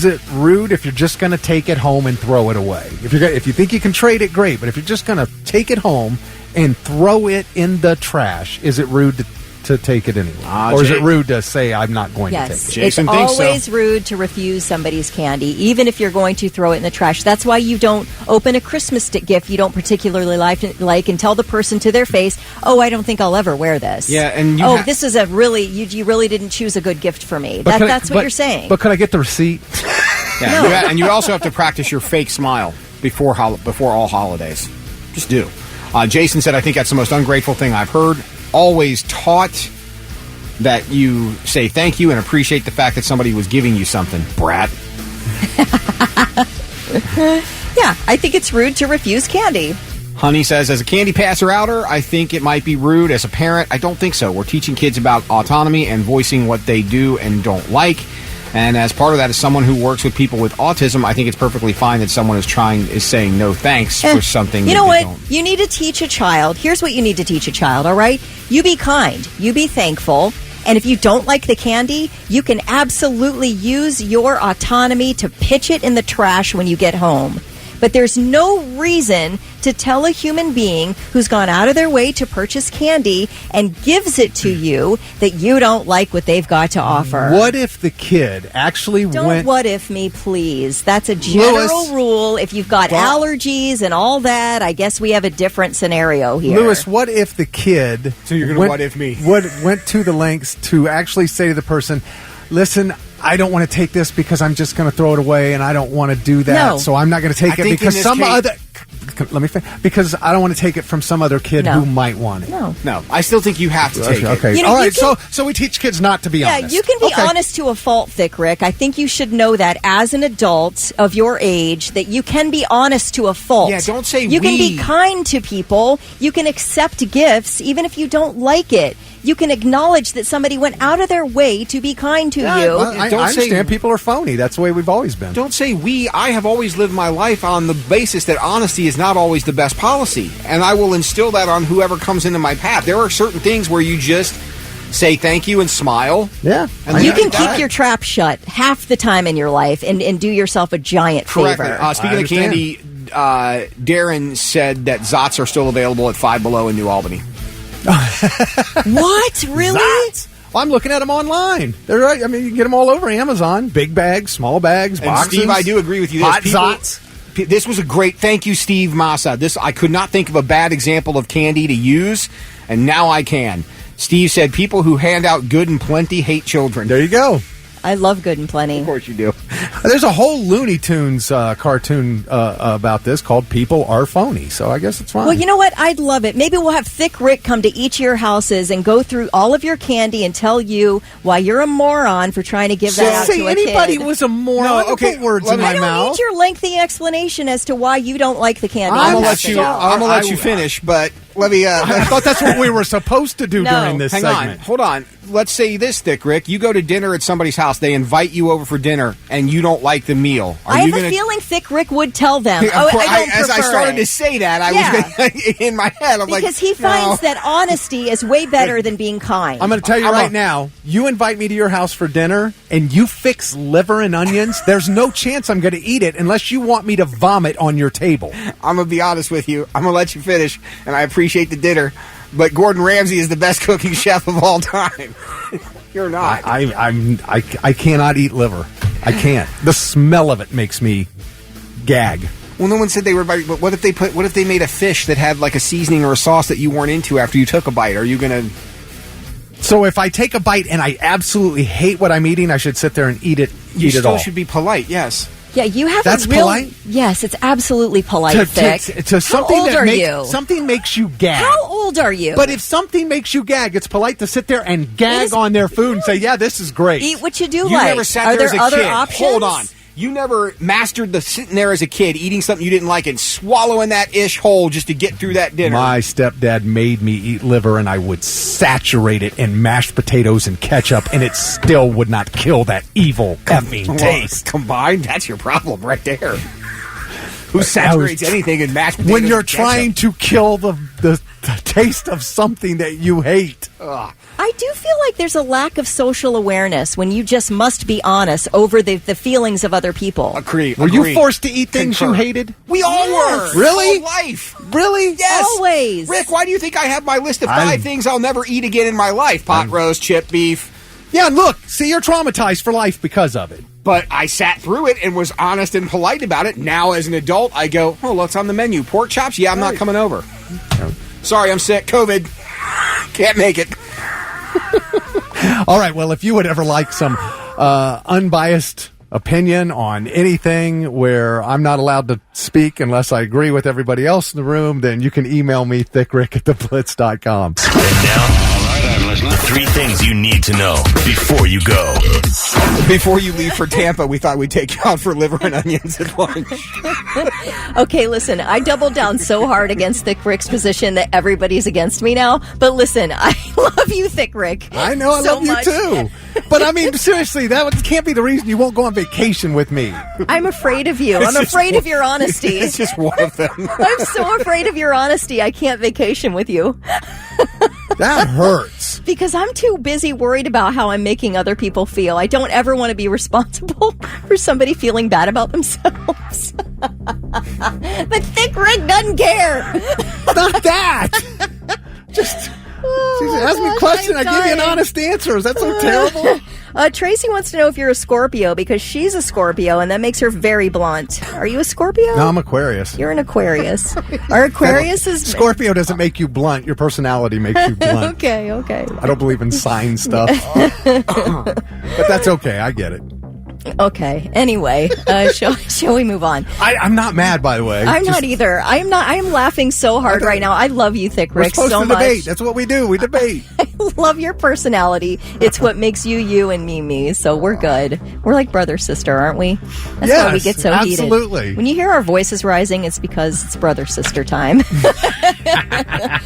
Speaker 4: it rude if you're just going to take it home and throw it away? If you think you can trade it, great. But if you're just going to take it home and throw it in the trash, is it rude to take it anyway? Or is it rude to say, I'm not going to take it?
Speaker 3: Jason
Speaker 5: it's
Speaker 3: thinks
Speaker 5: always
Speaker 3: so.
Speaker 5: rude to refuse somebody's candy, even if you're going to throw it in the trash. That's why you don't open a Christmas gift you don't particularly like and tell the person to their face, oh, I don't think I'll ever wear this.
Speaker 3: Yeah, and
Speaker 5: this is a really, you really didn't choose a good gift for me. That's what you're saying.
Speaker 4: But could I get the receipt?
Speaker 3: Yeah, and you also have to practice your fake smile before all holidays. Just do. Jason said, I think that's the most ungrateful thing I've heard. Always taught that you say thank you and appreciate the fact that somebody was giving you something, brat.
Speaker 5: Yeah, I think it's rude to refuse candy.
Speaker 3: Honey says, as a candy passer-outer, I think it might be rude. As a parent, I don't think so. We're teaching kids about autonomy and voicing what they do and don't like. And as part of that, as someone who works with people with autism, I think it's perfectly fine that someone is saying no thanks for something.
Speaker 5: You know what? You need to teach a child. Here's what you need to teach a child, all right? You be kind. You be thankful. And if you don't like the candy, you can absolutely use your autonomy to pitch it in the trash when you get home. But there's no reason to tell a human being who's gone out of their way to purchase candy and gives it to you that you don't like what they've got to offer.
Speaker 4: What if the kid actually
Speaker 5: Don't what if me, please. That's a general rule. If you've got allergies and all that, I guess we have a different scenario here.
Speaker 4: Lewis, what if the kid...
Speaker 3: So you're going to what if me?
Speaker 4: Went to the lengths to actually say to the person, listen, I don't want to take this because I'm just going to throw it away and I don't want to do that.
Speaker 5: No.
Speaker 4: So I'm not going to take it because because I don't want to take it from some other kid who might want it.
Speaker 3: No. I still think you have to take it.
Speaker 4: Okay. All right. So we teach kids not to be honest.
Speaker 5: Yeah, you can be honest to a fault, Thick Rick. I think you should know that as an adult of your age, that you can be honest to a fault.
Speaker 3: Yeah, don't say
Speaker 5: you can be kind to people. You can accept gifts even if you don't like it. You can acknowledge that somebody went out of their way to be kind to you.
Speaker 4: I understand people are phony. That's the way we've always been.
Speaker 3: Don't say we. I have always lived my life on the basis that honesty is not always the best policy. And I will instill that on whoever comes into my path. There are certain things where you just say thank you and smile.
Speaker 4: Yeah.
Speaker 5: And you can keep your trap shut half the time in your life and do yourself a giant favor.
Speaker 3: Speaking of candy, Darren said that Zots are still available at Five Below in New Albany.
Speaker 5: What? Really?
Speaker 4: Zots? Well, I'm looking at them online. They're right. I mean, you can get them all over Amazon. Big bags, small bags, boxes.
Speaker 3: And Steve, I do agree with you.
Speaker 4: Hot Zots.
Speaker 3: This was a great thank you, Steve Massa. I could not think of a bad example of candy to use, and now I can. Steve said, people who hand out good and plenty hate children.
Speaker 4: There you go.
Speaker 5: I love good and plenty.
Speaker 3: Of course you do.
Speaker 4: There's a whole Looney Tunes cartoon about this called People Are Phony, so I guess it's fine.
Speaker 5: Well, you know what? I'd love it. Maybe we'll have Thick Rick come to each of your houses and go through all of your candy and tell you why you're a moron for trying to give that out to a kid.
Speaker 4: Anybody was a moron.
Speaker 3: No, okay,
Speaker 4: put words in my mouth.
Speaker 5: I don't need your lengthy explanation as to why you don't like the candy.
Speaker 3: I'm gonna let you finish, but let me.
Speaker 4: I thought that's what we were supposed to do during this segment.
Speaker 3: Hold on. Let's say this, Thick Rick. You go to dinner at somebody's house. They invite you over for dinner, and you don't like the meal.
Speaker 5: I have a feeling Thick Rick would tell them.
Speaker 3: As I started to say that, I was in my head. I'm
Speaker 5: because he finds that honesty is way better than being kind.
Speaker 4: I'm going to tell you right now, you invite me to your house for dinner, and you fix liver and onions, there's no chance I'm going to eat it unless you want me to vomit on your table.
Speaker 3: I'm going to be honest with you. I'm going to let you finish, and I appreciate the dinner. but Gordon Ramsay is the best cooking chef of all time. You're not.
Speaker 4: I cannot eat liver. I can't. The smell of it makes me gag.
Speaker 3: Well, no one said they were. But what if they made a fish that had like a seasoning or a sauce that you weren't into after you took a bite? Are you gonna?
Speaker 4: So if I take a bite and I absolutely hate what I'm eating, I should sit there and eat it.
Speaker 3: You
Speaker 4: eat it
Speaker 3: still
Speaker 4: all.
Speaker 3: should be polite. Yes.
Speaker 5: Yeah, you have
Speaker 4: That's
Speaker 5: a real.
Speaker 4: polite?
Speaker 5: Yes, it's absolutely polite. Thick.
Speaker 4: To something
Speaker 5: How old
Speaker 4: that
Speaker 5: are
Speaker 4: makes,
Speaker 5: you?
Speaker 4: Something makes you gag.
Speaker 5: How old are you?
Speaker 4: But if something makes you gag, it's polite to sit there and gag on their food and say, "Yeah, this is great."
Speaker 5: Eat what you do
Speaker 3: You
Speaker 5: like.
Speaker 3: never sat
Speaker 5: Are
Speaker 3: there as a
Speaker 5: other
Speaker 3: kid.
Speaker 5: options?
Speaker 3: Hold on. You never mastered the sitting there as a kid, eating something you didn't like and swallowing that ish whole just to get through that dinner.
Speaker 4: My stepdad made me eat liver, and I would saturate it in mashed potatoes and ketchup, and it still would not kill that evil effing taste.
Speaker 3: Combined, that's your problem right there. Who saturates anything in mashed potatoes?
Speaker 4: When you're
Speaker 3: and ketchup?
Speaker 4: trying to kill the taste of something that you hate.
Speaker 3: Ugh.
Speaker 5: I do feel like there's a lack of social awareness when you just must be honest over the feelings of other people.
Speaker 3: Agree.
Speaker 4: Were you forced to eat things you hated?
Speaker 3: We all
Speaker 5: Yes.
Speaker 3: were.
Speaker 4: Really?
Speaker 3: Whole life.
Speaker 4: Really?
Speaker 3: Yes.
Speaker 5: Always.
Speaker 3: Rick, why do you think I have my list of 5 things I'll never eat again in my life? Pot roast, chip beef.
Speaker 4: Yeah, look, see, you're traumatized for life because of it.
Speaker 3: But I sat through it and was honest and polite about it. Now, as an adult, I go, oh, what's on the menu? Pork chops? Yeah, I'm not coming over. Sorry, I'm sick. COVID. Can't make it.
Speaker 4: All right, well, if you would ever like some unbiased opinion on anything where I'm not allowed to speak unless I agree with everybody else in the room, then you can email me, thickrick@theblitz.com.
Speaker 1: And now, I'm listening. 3 things you need to know before you go.
Speaker 3: Before you leave for Tampa, we thought we'd take you out for liver and onions at lunch.
Speaker 5: Okay, listen, I doubled down so hard against Thick Rick's position that everybody's against me now. But listen, I love you, Thick Rick.
Speaker 4: I know, I
Speaker 5: so
Speaker 4: love you
Speaker 5: much.
Speaker 4: too. But I mean, seriously, that can't be the reason you won't go on vacation with me.
Speaker 5: I'm afraid of you. I'm afraid of your honesty.
Speaker 3: It's just one of them.
Speaker 5: I'm so afraid of your honesty. I can't vacation with you.
Speaker 4: That hurts.
Speaker 5: Because I'm too busy worried about how I'm making other people feel. I don't ever want to be responsible for somebody feeling bad about themselves. But Thick Rick doesn't care.
Speaker 4: Not that. Just ask me a question. I give you an honest answer. Is that so terrible?
Speaker 5: Tracy wants to know if you're a Scorpio because she's a Scorpio and that makes her very blunt. Are you a Scorpio?
Speaker 4: No, I'm Aquarius.
Speaker 5: You're an Aquarius. Our Aquarius is...
Speaker 4: Scorpio doesn't make you blunt. Your personality makes you blunt.
Speaker 5: Okay.
Speaker 4: I don't believe in sign stuff. But that's okay. I get it.
Speaker 5: Okay. Anyway, shall we move on?
Speaker 4: I'm not mad, by the way.
Speaker 5: I'm not either. I am not. I am laughing so hard right now. I love you, Thick Rick,
Speaker 4: We're supposed
Speaker 5: so
Speaker 4: to
Speaker 5: much.
Speaker 4: debate. That's what we do. We debate.
Speaker 5: I love your personality. It's what makes you you and me. So we're good. We're like brother sister, aren't we? That's why we get so heated.
Speaker 4: Absolutely.
Speaker 5: When you hear our voices rising, it's because it's brother sister time.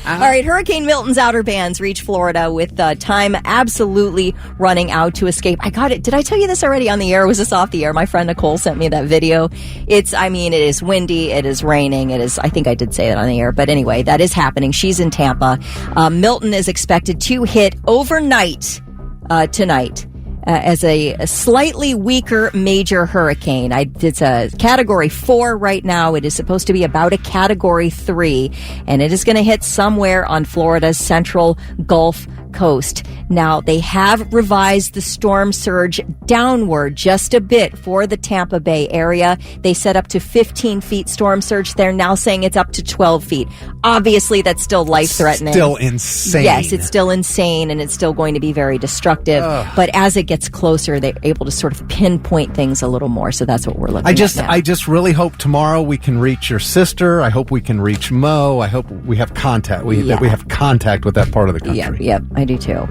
Speaker 5: All right, Hurricane Milton's outer bands reach Florida with time absolutely running out to escape. I got it. Did I tell you this already on the air? Or was this off the air? My friend Nicole sent me that video. It is windy. It is raining. I think I did say that on the air. But anyway, that is happening. She's in Tampa. Milton is expected to hit overnight tonight. As a slightly weaker major hurricane. It's a Category 4 right now. It is supposed to be about a Category 3, and it is going to hit somewhere on Florida's central Gulf Coast. Now, they have revised the storm surge downward just a bit for the Tampa Bay area. They set up to 15 feet storm surge. They're now saying it's up to 12 feet. Obviously, that's still life-threatening.
Speaker 4: Still insane.
Speaker 5: Yes, it's still insane, and it's still going to be very destructive. But as it gets closer, they're able to sort of pinpoint things a little more. So that's what we're looking at now.
Speaker 4: I just really hope tomorrow we can reach your sister. I hope we can reach Mo. I hope we have contact. That we have contact with that part of the country.
Speaker 5: Yep, I do too.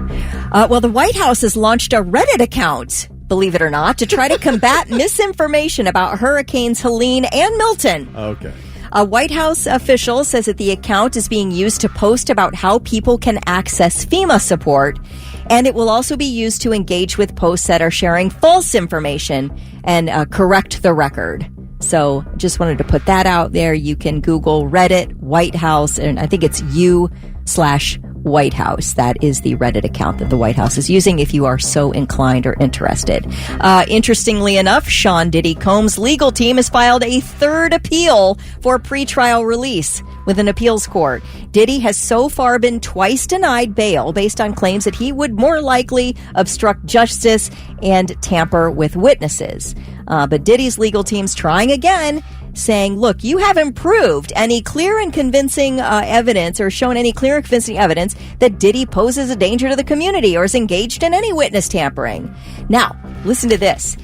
Speaker 5: Well, the White House has launched a Reddit account, believe it or not, to try to combat misinformation about Hurricanes Helene and Milton.
Speaker 4: Okay.
Speaker 5: A White House official says that the account is being used to post about how people can access FEMA support, and it will also be used to engage with posts that are sharing false information and correct the record. So just wanted to put that out there. You can Google Reddit White House, and I think it's u/White House. That is the Reddit account that the White House is using if you are so inclined or interested. Interestingly enough, Sean Diddy Combs' legal team has filed a third appeal for pretrial release. with an appeals court. Diddy has so far been twice denied bail based on claims that he would more likely obstruct justice and tamper with witnesses. But Diddy's legal team's trying again, saying, look, you haven't proved any clear and convincing evidence or shown any clear and convincing evidence that Diddy poses a danger to the community or is engaged in any witness tampering. Now, listen to this.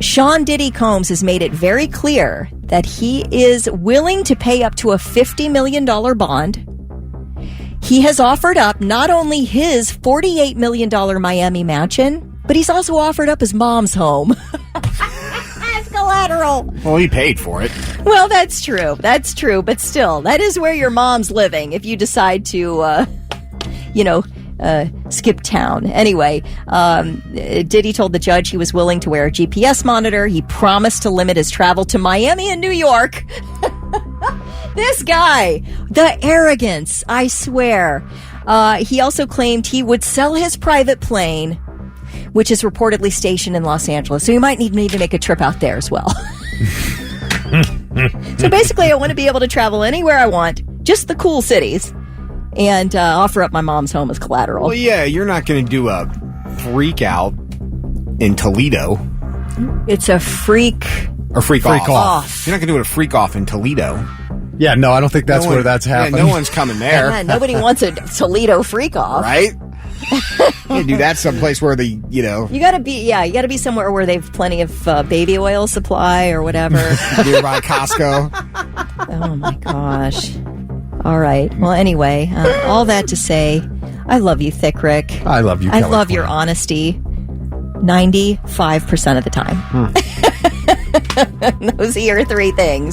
Speaker 5: Sean Diddy Combs has made it very clear that he is willing to pay up to a $50 million bond. He has offered up not only his $48 million Miami mansion, but he's also offered up his mom's home. As collateral.
Speaker 3: Well, he paid for it.
Speaker 5: Well, that's true. That's true. But still, that is where your mom's living if you decide to, skip town. Anyway, Diddy told the judge he was willing to wear a GPS monitor. He promised to limit his travel to Miami and New York. This guy, the arrogance, I swear. He also claimed he would sell his private plane, which is reportedly stationed in Los Angeles. So he might need me to make a trip out there as well. So basically, I want to be able to travel anywhere I want, just the cool cities, and offer up my mom's home as collateral.
Speaker 3: Well, yeah, you're not going to do a freak out in Toledo.
Speaker 5: It's a freak...
Speaker 3: Or freak off.
Speaker 5: off.
Speaker 3: You're not going to do a freak off in Toledo.
Speaker 4: Yeah, no, I don't think that's where that's happening.
Speaker 3: Yeah, no one's coming there.
Speaker 5: Yeah, nobody wants a Toledo freak off.
Speaker 3: Right? You do that someplace where you gotta
Speaker 5: be somewhere where they've plenty of baby oil supply or whatever.
Speaker 3: Nearby Costco.
Speaker 5: Oh my gosh. All right. Well, anyway, all that to say, I love you, Thick Rick.
Speaker 4: I love you,
Speaker 5: I
Speaker 4: Kelly
Speaker 5: love
Speaker 4: Quinn.
Speaker 5: your honesty 95% of the time. Those are your three things.